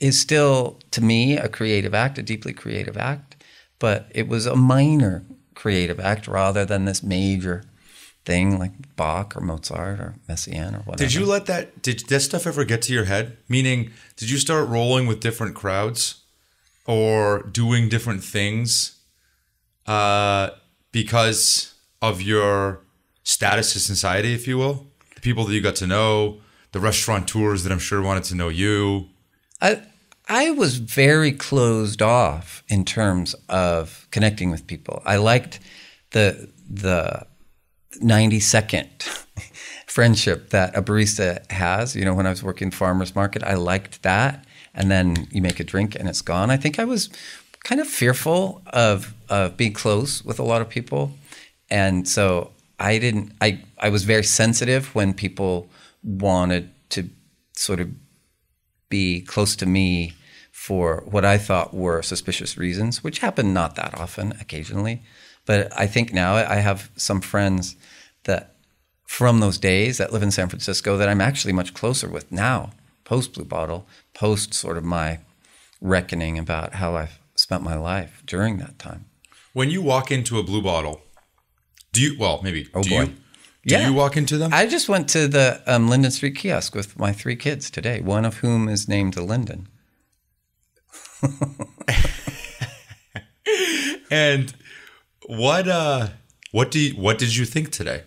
is still, to me, a creative act, a deeply creative act. But it was a minor creative act rather than this major thing like Bach or Mozart or Messiaen or whatever. Did that stuff ever get to your head? Meaning, did you start rolling with different crowds or doing different things because of your status in society, if you will? The people that you got to know, the restaurateurs that I'm sure wanted to know you. I was very closed off in terms of connecting with people. I liked the 90-second friendship that a barista has. When I was working farmers market, I liked that. And then you make a drink and it's gone. I think I was kind of fearful of being close with a lot of people. And so I was very sensitive when people wanted to sort of be close to me for what I thought were suspicious reasons, which happened not that often, occasionally. But I think now I have some friends that from those days that live in San Francisco that I'm actually much closer with now, post Blue Bottle, post sort of my reckoning about how I've spent my life during that time. When you walk into a Blue Bottle, do you walk into them? I just went to the Linden Street kiosk with my 3 kids today, one of whom is named Linden. And what did you think today?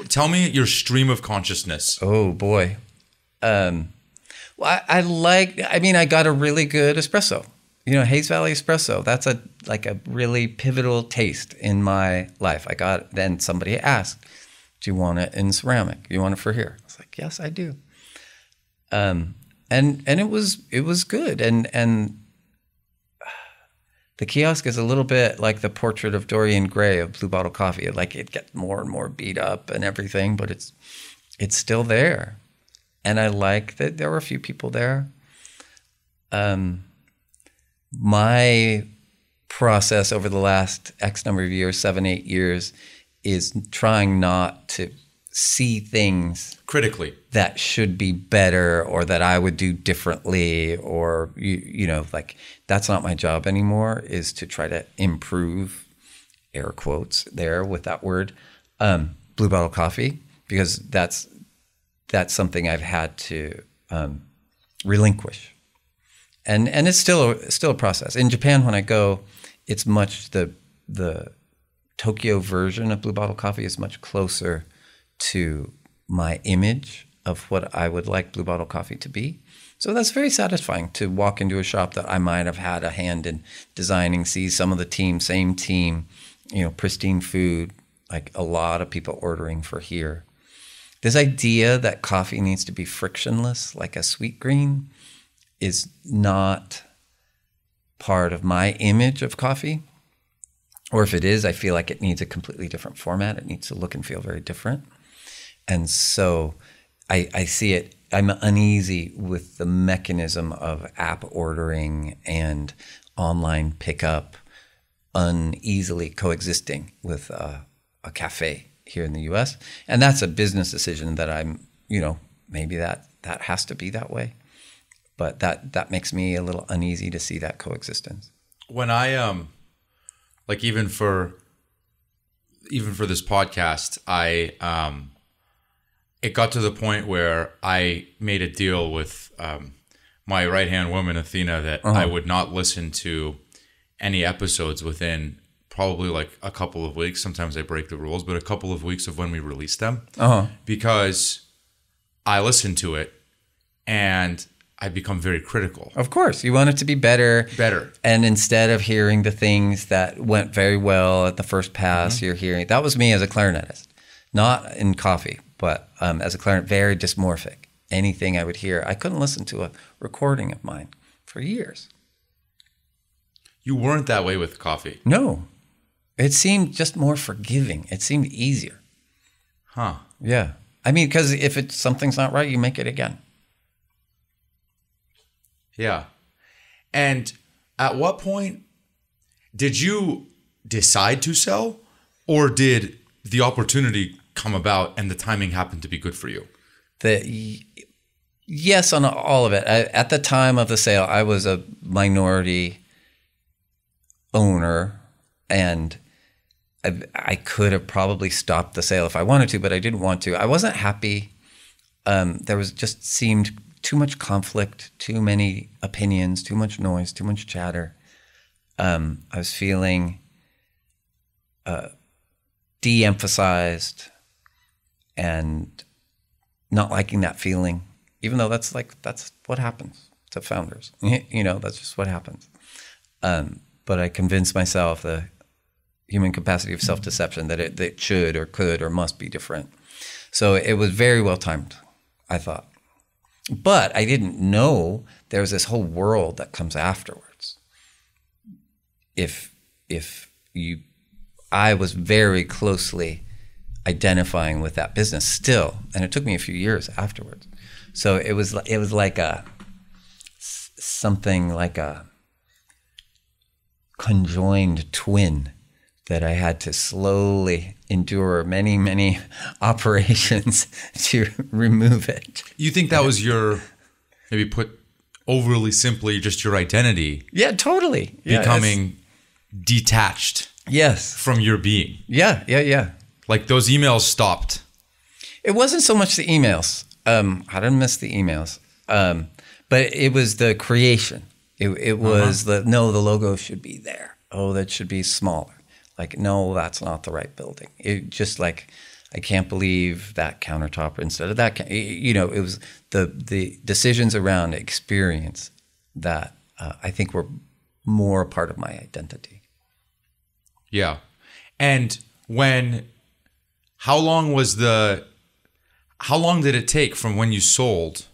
Tell me your stream of consciousness. Oh boy. Well, I got a really good espresso. Hayes Valley espresso. That's a really pivotal taste in my life. Then somebody asked, do you want it in ceramic? You want it for here? I was like, yes, I do. And it was good. And the kiosk is a little bit like the portrait of Dorian Gray of Blue Bottle Coffee. It gets more and more beat up and everything, but it's still there. And I like that there were a few people there. my process over the last X number of years, 7, 8 years, is trying not to see things critically that should be better or that I would do differently, or like that's not my job anymore, is to try to improve, air quotes there with that word, Blue Bottle Coffee, because that's something I've had to relinquish. And it's still a process. In Japan, when I go, it's much the Tokyo version of Blue Bottle Coffee is much closer to my image of what I would like Blue Bottle Coffee to be. So that's very satisfying to walk into a shop that I might have had a hand in designing, see some of the team, same team, pristine food, like a lot of people ordering for here. This idea that coffee needs to be frictionless, like a sweet green, is not part of my image of coffee. Or if it is, I feel like it needs a completely different format. It needs to look and feel very different. And so I see it, I'm uneasy with the mechanism of app ordering and online pickup uneasily coexisting with a cafe here in the US. And that's a business decision that I'm, maybe that has to be that way. But that makes me a little uneasy to see that coexistence. When I like even for this podcast, it got to the point where I made a deal with my right-hand woman, Athena, that I would not listen to any episodes within probably like a couple of weeks. Sometimes I break the rules, but a couple of weeks of when we release them, because I listen to it and I become very critical. Of course, you want it to be better. And instead of hearing the things that went very well at the first pass, you're hearing, that was me as a clarinetist, not in coffee, but as a clarinet, very dysmorphic. Anything I would hear, I couldn't listen to a recording of mine for years. You weren't that way with coffee. No. It seemed just more forgiving. It seemed easier. Huh. Yeah. I mean, because if something's not right, you make it again. Yeah. And at what point did you decide to sell, or did the opportunity come about and the timing happened to be good for you? Yes, on all of it. At the time of the sale, I was a minority owner, and I could have probably stopped the sale if I wanted to, but I didn't want to. I wasn't happy. There was just seemed too much conflict, too many opinions, too much noise, too much chatter. I was feeling de-emphasized and not liking that feeling, even though that's what happens to founders. That's just what happens. But I convinced myself, the human capacity of self-deception, that it should or could or must be different. So it was very well timed, I thought. But I didn't know there was this whole world that comes afterwards. I was very closely identifying with that business still, and it took me a few years afterwards. So it was like something like a conjoined twin that I had to slowly endure many, many operations to remove it. You think that was your, maybe put overly simply, just your identity? Yeah, totally. Becoming detached. Yes. From your being. Yeah. Like those emails stopped. It wasn't so much the emails. I didn't miss the emails. But it was the creation. It was the logo should be there. Oh, that should be smaller. Like, no, that's not the right building. It just like, I can't believe that countertop instead of that. It was the decisions around experience that I think were more a part of my identity. Yeah. And how long did it take from when you sold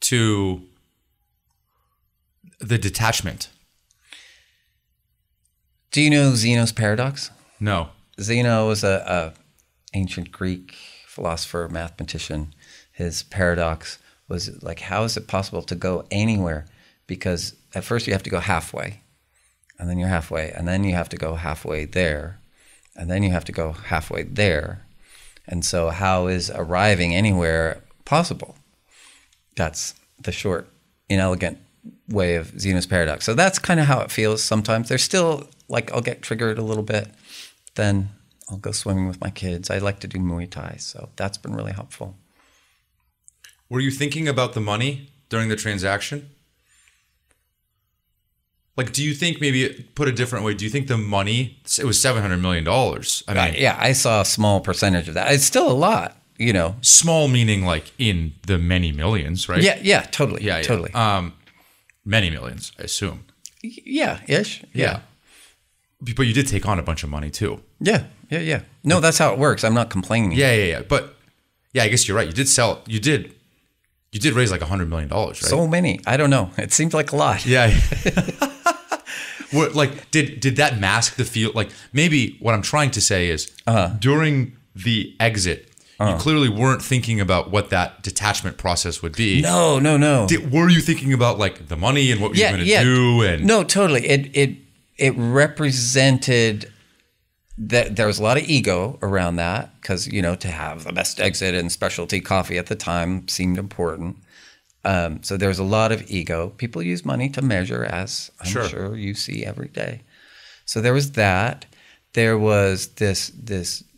to the detachment? Do you know Zeno's paradox? No. Zeno was a ancient Greek philosopher, mathematician. His paradox was like, how is it possible to go anywhere because at first you have to go halfway, and then you're halfway, and then you have to go halfway there, and then you have to go halfway there. And so how is arriving anywhere possible? That's the short, inelegant way of Zeno's paradox. So that's kind of how it feels sometimes. There's still, like, I'll get triggered a little bit, then I'll go swimming with my kids. I like to do Muay Thai, so that's been really helpful. Were you thinking about the money during the transaction? Like, do you think, maybe put a different way, do you think the money, it was $700 million. I mean, yeah, I saw a small percentage of that. It's still a lot, you know. Small meaning like in the many millions, right? Yeah, totally. Yeah, totally. Many millions, I assume. Yeah, ish. Yeah. But you did take on a bunch of money too. Yeah. No, that's how it works. I'm not complaining. Yeah. But yeah, I guess you're right. You did raise like $100 million, right? So many. I don't know. It seems like a lot. Yeah. What, like, did that mask the feel? Like, maybe what I'm trying to say is during the exit, you clearly weren't thinking about what that detachment process would be. No. Were you thinking about like the money and what you were going to do? And no, totally. It represented that there was a lot of ego around that because, you know, to have the best exit in specialty coffee at the time seemed important. So there's a lot of ego. People use money to measure, as I'm sure you see every day. So there was that. There was this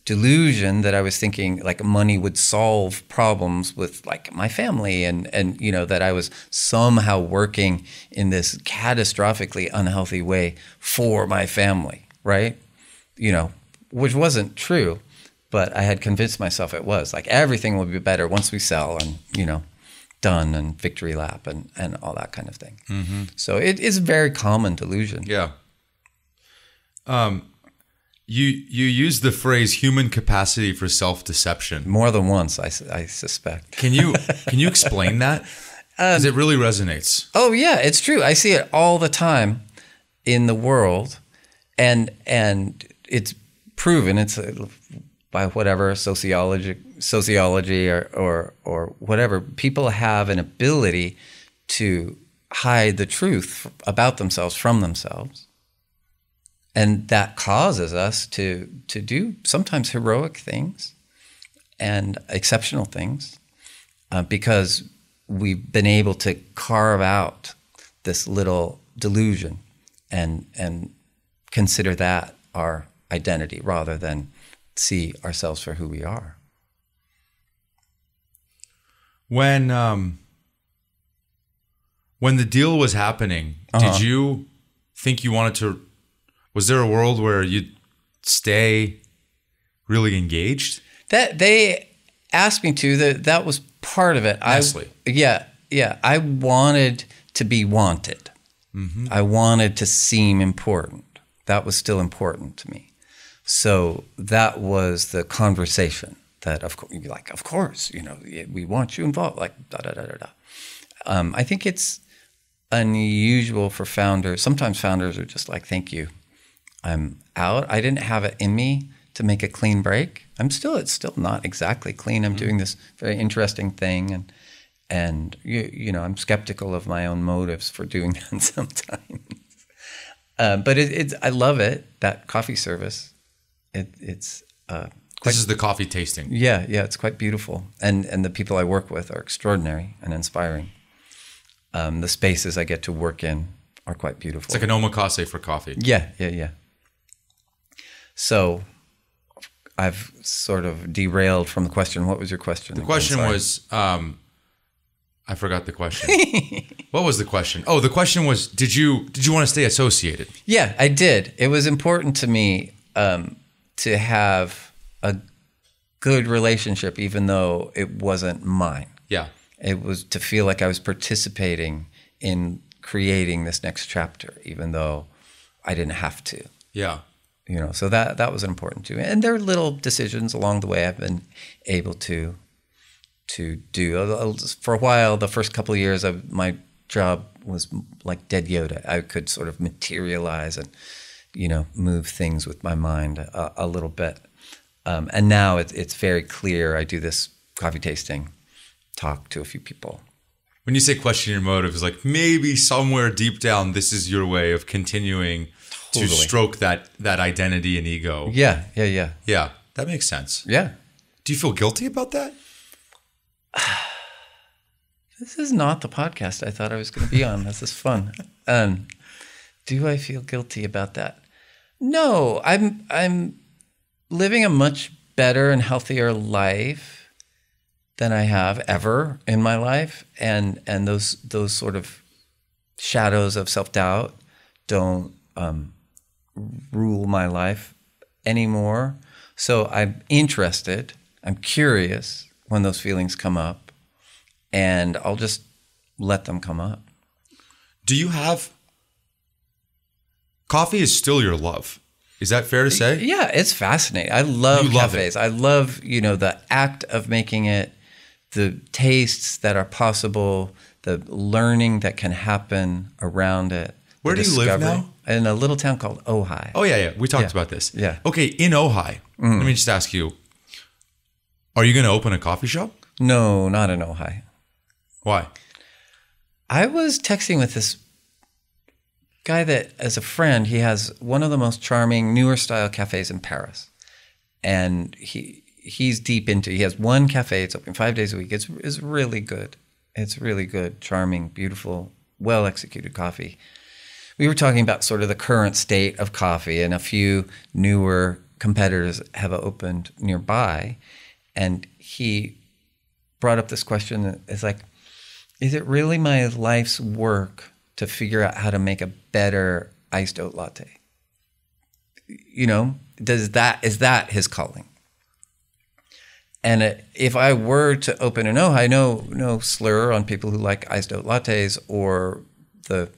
delusion that I was thinking like money would solve problems with like my family and you know, that I was somehow working in this catastrophically unhealthy way for my family, right? You know, which wasn't true, but I had convinced myself it was. Like everything will be better once we sell and, you know, done and victory lap and all that kind of thing. Mm-hmm. So it is a very common delusion. Yeah. You use the phrase human capacity for self-deception. More than once, I suspect. Can you explain that? Because it really resonates. Oh, yeah, it's true. I see it all the time in the world, and it's proven. It's by whatever sociology or whatever. People have an ability to hide the truth about themselves from themselves. And that causes us to do sometimes heroic things and exceptional things because we've been able to carve out this little delusion and consider that our identity rather than see ourselves for who we are. When the deal was happening, did you think you wanted to? Was there a world where you'd stay really engaged? That they asked me to. That was part of it. Nestlé. Yeah. I wanted to be wanted. Mm-hmm. I wanted to seem important. That was still important to me. So that was the conversation. That of course, you know, we want you involved. Like da da da da da. I think it's unusual for founders. Sometimes founders are just like, thank you. I'm out. I didn't have it in me to make a clean break. It's still not exactly clean. I'm doing this very interesting thing, and you know, I'm skeptical of my own motives for doing that sometimes. But I love it. That coffee service. It's this is the coffee tasting. Yeah, it's quite beautiful, and the people I work with are extraordinary and inspiring. The spaces I get to work in are quite beautiful. It's like an omakase for coffee. Yeah. So I've sort of derailed from the question. What was your question? The question was, I forgot the question. What was the question? Oh, the question was, did you want to stay associated? Yeah, I did. It was important to me to have a good relationship, even though it wasn't mine. Yeah. It was to feel like I was participating in creating this next chapter, even though I didn't have to. Yeah. You know, so that was important too. And there are little decisions along the way I've been able to do. For a while, the first couple of years, my job was like dead Yoda. I could sort of materialize and, you know, move things with my mind a little bit. And now it's very clear. I do this coffee tasting, talk to a few people. When you say question your motive, it's like maybe somewhere deep down, this is your way of continuing to stroke that identity and ego. Yeah. Yeah, that makes sense. Yeah. Do you feel guilty about that? This is not the podcast I thought I was going to be on. This is fun. Do I feel guilty about that? No, I'm living a much better and healthier life than I have ever in my life, and those sort of shadows of self-doubt don't rule my life anymore. So I'm interested, I'm curious when those feelings come up, and I'll just let them come up. Do you have... Coffee is still your love. Is that fair to say? Yeah, it's fascinating. I love cafes. I love, the act of making it, the tastes that are possible, the learning that can happen around it. Where do you live now? In a little town called Ojai. Oh, yeah. We talked about this. Yeah. Okay, in Ojai, let me just ask you, are you going to open a coffee shop? No, not in Ojai. Why? I was texting with this guy that, as a friend, he has one of the most charming, newer style cafes in Paris. And he's deep into, he has one cafe, it's open 5 days a week. It's really good. It's really good, charming, beautiful, well-executed coffee. We were talking about sort of the current state of coffee, and a few newer competitors have opened nearby. And he brought up this question, it's like, is it really my life's work to figure out how to make a better iced oat latte? Is that his calling? And if I were to open an Ojai, no slur on people who like iced oat lattes or the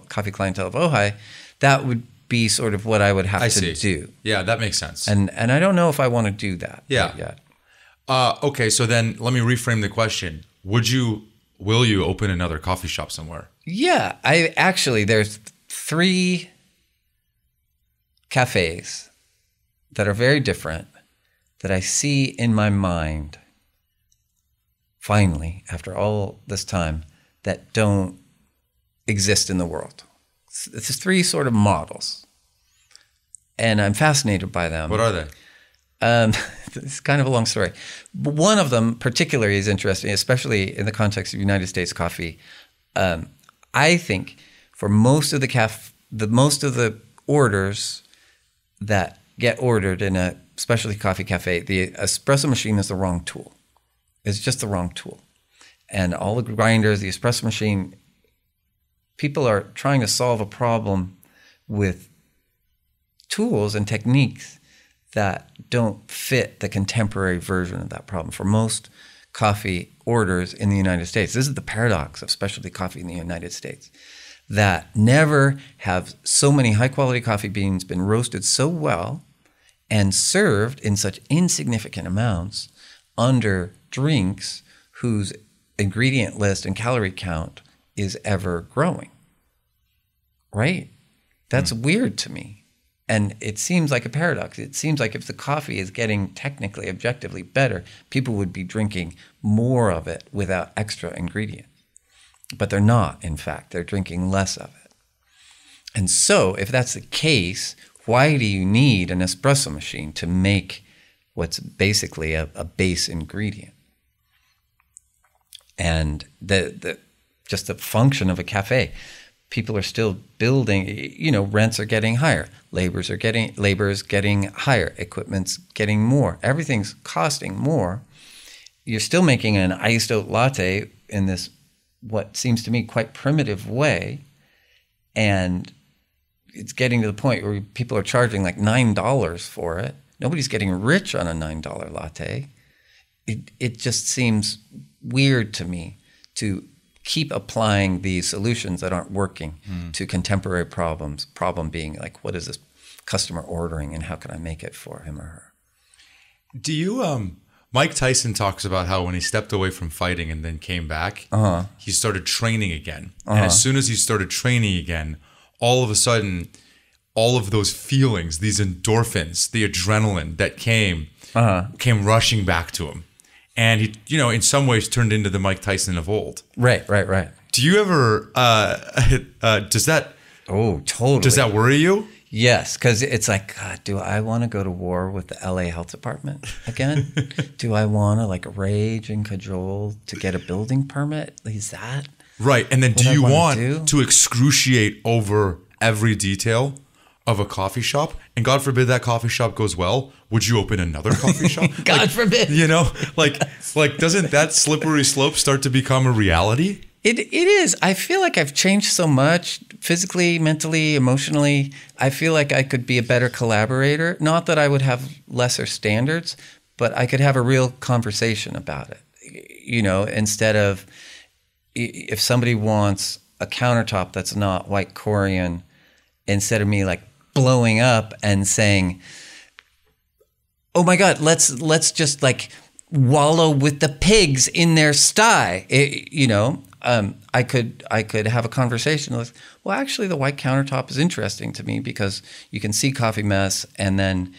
coffee clientele of Ojai, that would be sort of what I would have to do. Yeah, that makes sense. And I don't know if I want to do that. Yeah. Yet. Okay, so then let me reframe the question. Will you open another coffee shop somewhere? Yeah, there's 3 cafes that are very different that I see in my mind, finally, after all this time, that don't exist in the world. It's 3 sort of models, and I'm fascinated by them. What are they? It's kind of a long story. But one of them particularly is interesting, especially in the context of United States coffee. I think for most of the orders that get ordered in a specialty coffee cafe, the espresso machine is the wrong tool. It's just the wrong tool. And all the grinders, the espresso machine, people are trying to solve a problem with tools and techniques that don't fit the contemporary version of that problem. For most coffee orders in the United States, this is the paradox of specialty coffee in the United States, that never have so many high-quality coffee beans been roasted so well and served in such insignificant amounts under drinks whose ingredient list and calorie count is ever growing. Right? That's weird to me. And it seems like a paradox. It seems like if the coffee is getting technically, objectively better, people would be drinking more of it without extra ingredients. But they're not, in fact. They're drinking less of it. And so, if that's the case, why do you need an espresso machine to make what's basically a base ingredient? And just the function of a cafe. People are still building, rents are getting higher, labor is getting higher, equipment's getting more, everything's costing more. You're still making an iced oat latte in this, what seems to me, quite primitive way. And it's getting to the point where people are charging like $9 for it. Nobody's getting rich on a $9 latte. It just seems weird to me to keep applying these solutions that aren't working to contemporary problems. Problem being like, what is this customer ordering and how can I make it for him or her? Do you, Mike Tyson talks about how when he stepped away from fighting and then came back, he started training again. And as soon as he started training again, all of a sudden, all of those feelings, these endorphins, the adrenaline that came rushing back to him. and he, in some ways turned into the Mike Tyson of old. Right. Do you ever, does that worry you? Yes, because it's like, God, do I want to go to war with the LA Health Department again? Do I want to like rage and cajole to get a building permit? Is that right? And then do you want to excruciate over every detail of a coffee shop? And God forbid that coffee shop goes well. Would you open another coffee shop? God forbid. Like doesn't that slippery slope start to become a reality? It is. I feel like I've changed so much physically, mentally, emotionally. I feel like I could be a better collaborator. Not that I would have lesser standards, but I could have a real conversation about it. Instead of if somebody wants a countertop that's not white Corian, instead of me like blowing up and saying, "Oh my God, let's just like wallow with the pigs in their sty," I could have a conversation with, well, actually, the white countertop is interesting to me because you can see coffee mess, and then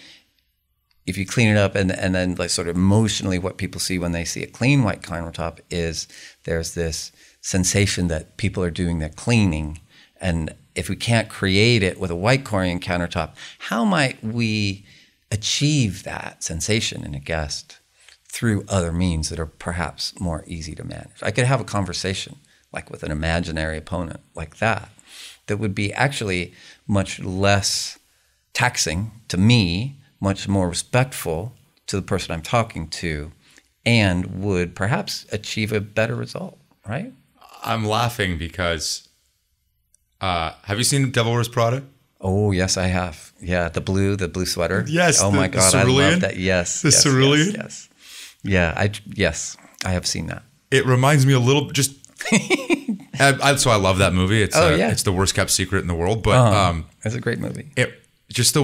if you clean it up, and then like sort of emotionally, what people see when they see a clean white countertop is there's this sensation that people are doing their cleaning, and if we can't create it with a white Corian countertop, how might we achieve that sensation in a guest through other means that are perhaps more easy to manage? I could have a conversation like with an imaginary opponent like that would be actually much less taxing to me, much more respectful to the person I'm talking to, and would perhaps achieve a better result, right? I'm laughing because have you seen Devil Wears Prada? Oh, yes, I have. Yeah, the blue sweater. Yes. Oh my God, I love that. Yes. The cerulean? Yes. Yeah, I have seen that. It reminds me a little, just so I love that movie. It's it's the worst kept secret in the world, but it's a great movie.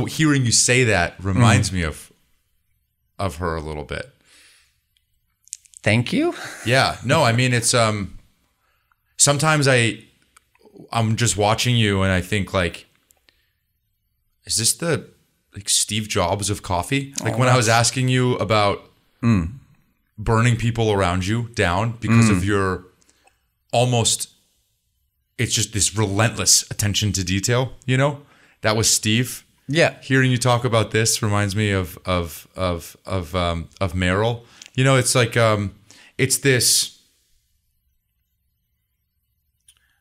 Hearing you say that reminds me of her a little bit. Thank you. Yeah. No, I mean, it's sometimes I'm just watching you and I think like, is this the like Steve Jobs of coffee? Like when I was asking you about burning people around you down because of your almost, it's just this relentless attention to detail, that was Steve. Yeah. Hearing you talk about this reminds me of Meryl. It's like, it's this,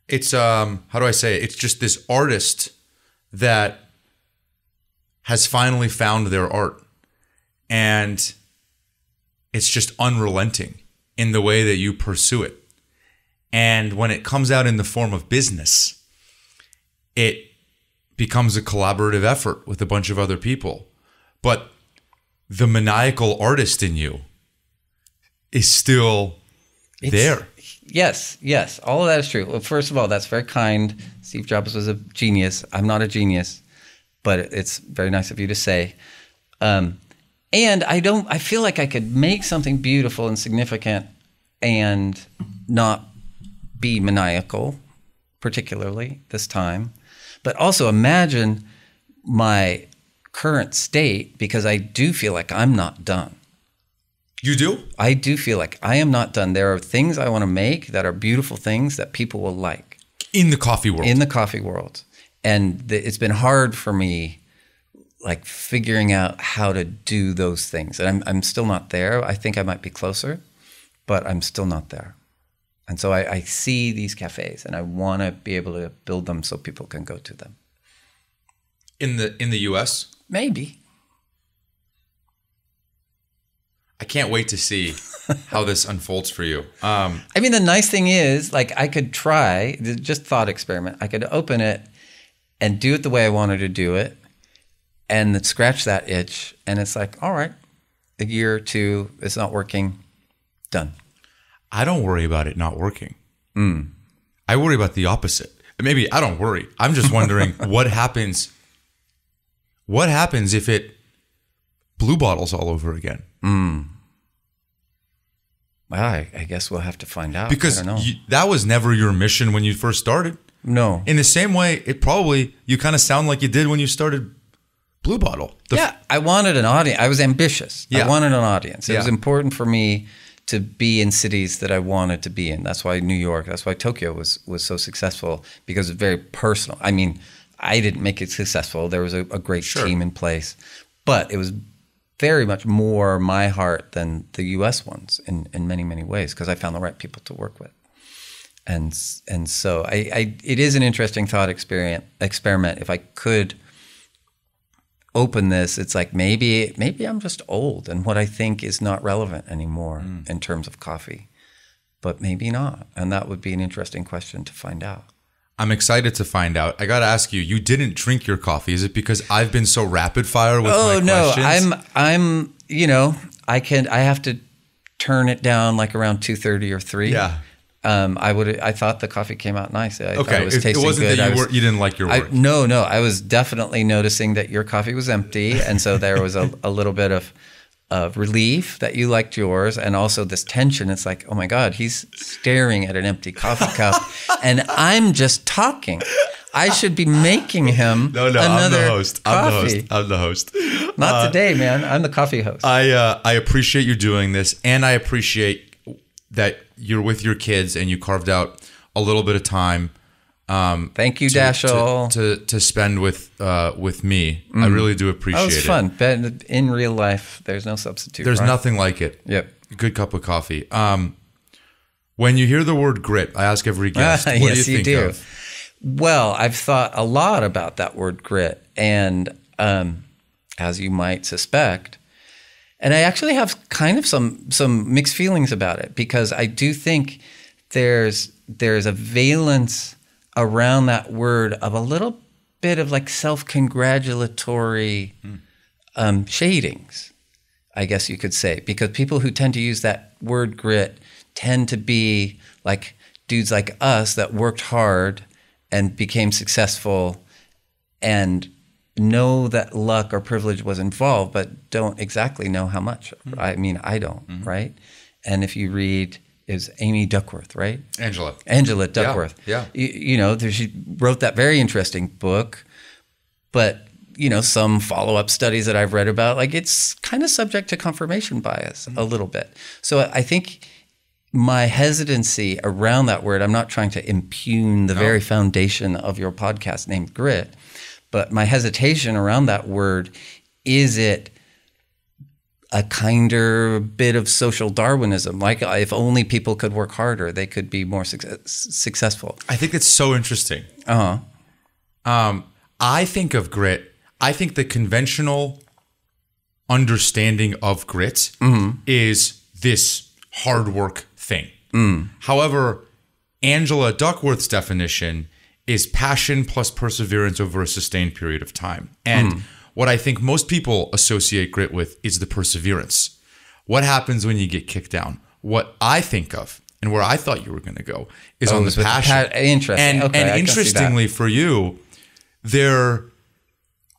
it's, how do I say it? It's just this artist that has finally found their art, and it's just unrelenting in the way that you pursue it. And when it comes out in the form of business, it becomes a collaborative effort with a bunch of other people. But the maniacal artist in you is still there. Yes. All of that is true. Well, first of all, that's very kind. Steve Jobs was a genius. I'm not a genius, but it's very nice of you to say. And I feel like I could make something beautiful and significant and not be maniacal, particularly this time. But also imagine my current state, because I do feel like I'm not done. You do? I do feel like I am not done. There are things I want to make that are beautiful things that people will like. In the coffee world. In the coffee world. And it's been hard for me, like figuring out how to do those things. And I'm still not there. I think I might be closer, but I'm still not there. And so I see these cafes and I want to be able to build them so people can go to them. In the US? Maybe. I can't wait to see how this unfolds for you. I mean, the nice thing is, like, I could try, just thought experiment. I could open it and do it the way I wanted to do it and then scratch that itch. And it's like, all right, a year or two, it's not working, done. I don't worry about it not working. I worry about the opposite. Maybe I don't worry. I'm just wondering what happens. What happens if it blue bottles all over again? Well, I guess we'll have to find out. Because I don't know. That was never your mission when you first started. No. In the same way, you kind of sound like you did when you started Blue Bottle. I wanted an audience. I was ambitious. Yeah. I wanted an audience. It was important for me to be in cities that I wanted to be in. That's why New York, that's why Tokyo was so successful, because it's very personal. I mean, I didn't make it successful. There was a great team in place, but it was very much more my heart than the U.S. ones in many, many ways, because I found the right people to work with. And so it is an interesting thought experiment. If I could open this, it's like maybe I'm just old and what I think is not relevant anymore in terms of coffee, but maybe not. And that would be an interesting question to find out. I'm excited to find out. I got to ask you, you didn't drink your coffee. Is it because I've been so rapid fire with my questions? I'm I have to turn it down like around 2:30 or 3. Yeah. I thought the coffee came out nice. I thought it was tasting it wasn't good. that you didn't like your work. No. I was definitely noticing that your coffee was empty, and so there was a little bit of relief that you liked yours, and also this tension. It's like, oh my God, he's staring at an empty coffee cup, and I'm just talking. I should be making him another I'm the host. coffee. I'm the host. Not today, man. I'm the coffee host. I appreciate you doing this, and I appreciate that you're with your kids and you carved out a little bit of time. Thank you, Dashel. To spend with me. I really do appreciate it. That was fun. But in real life, there's no substitute. There's nothing like it. Yep. A good cup of coffee. When you hear the word grit, I ask every guest, what yes, do you think of? Well, I've thought a lot about that word grit, and as you might suspect, and I actually have kind of some mixed feelings about it, because I do think there's a valence around that word of a little bit of like self-congratulatory shadings, I guess you could say, because people who tend to use that word grit tend to be like dudes like us that worked hard and became successful and know that luck or privilege was involved, but don't exactly know how much. I mean, I don't, right? And if you read, is Amy Duckworth, right? Angela Duckworth. Yeah. She wrote that very interesting book, but some follow-up studies that I've read about, like it's kind of subject to confirmation bias a little bit. So I think my hesitancy around that word, I'm not trying to impugn the very foundation of your podcast named grit, but my hesitation around that word, is it a kinder bit of social Darwinism? Like if only people could work harder, they could be more successful. I think it's so interesting. I think of grit, I think the conventional understanding of grit is this hard work thing. However, Angela Duckworth's definition is passion plus perseverance over a sustained period of time. And what I think most people associate grit with is the perseverance. What happens when you get kicked down? What I think of, and where I thought you were going to go, is on the passion. Interesting. And interestingly for you,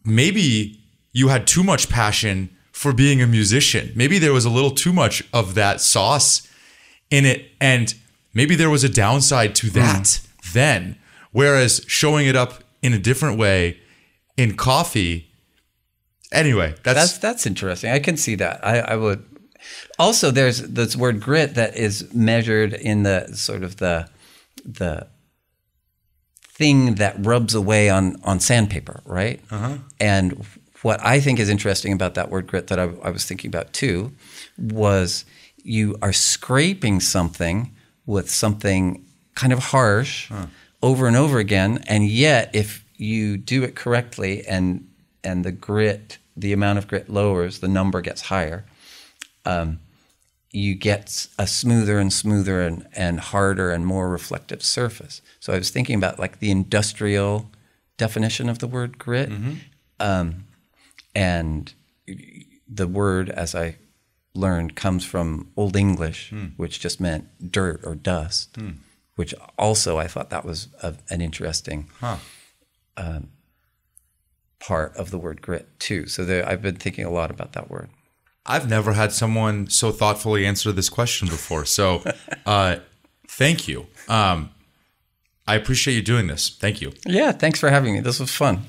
maybe you had too much passion for being a musician. Maybe there was a little too much of that sauce in it, and maybe there was a downside to that then. Whereas showing it up in a different way in coffee, anyway, that's interesting. I can see that. I would. Also, there's this word grit that is measured in the sort of the thing that rubs away on sandpaper, right? And what I think is interesting about that word grit that I was thinking about too was you are scraping something with something kind of harsh over and over again, and yet if you do it correctly and the amount of grit lowers, the number gets higher, you get a smoother and smoother and harder and more reflective surface. So I was thinking about like the industrial definition of the word grit, and the word, as I learned, comes from Old English, which just meant dirt or dust, which also I thought that was an interesting part of the word grit too. So I've been thinking a lot about that word. I've never had someone so thoughtfully answer this question before. So thank you. I appreciate you doing this. Thank you. Yeah, thanks for having me. This was fun.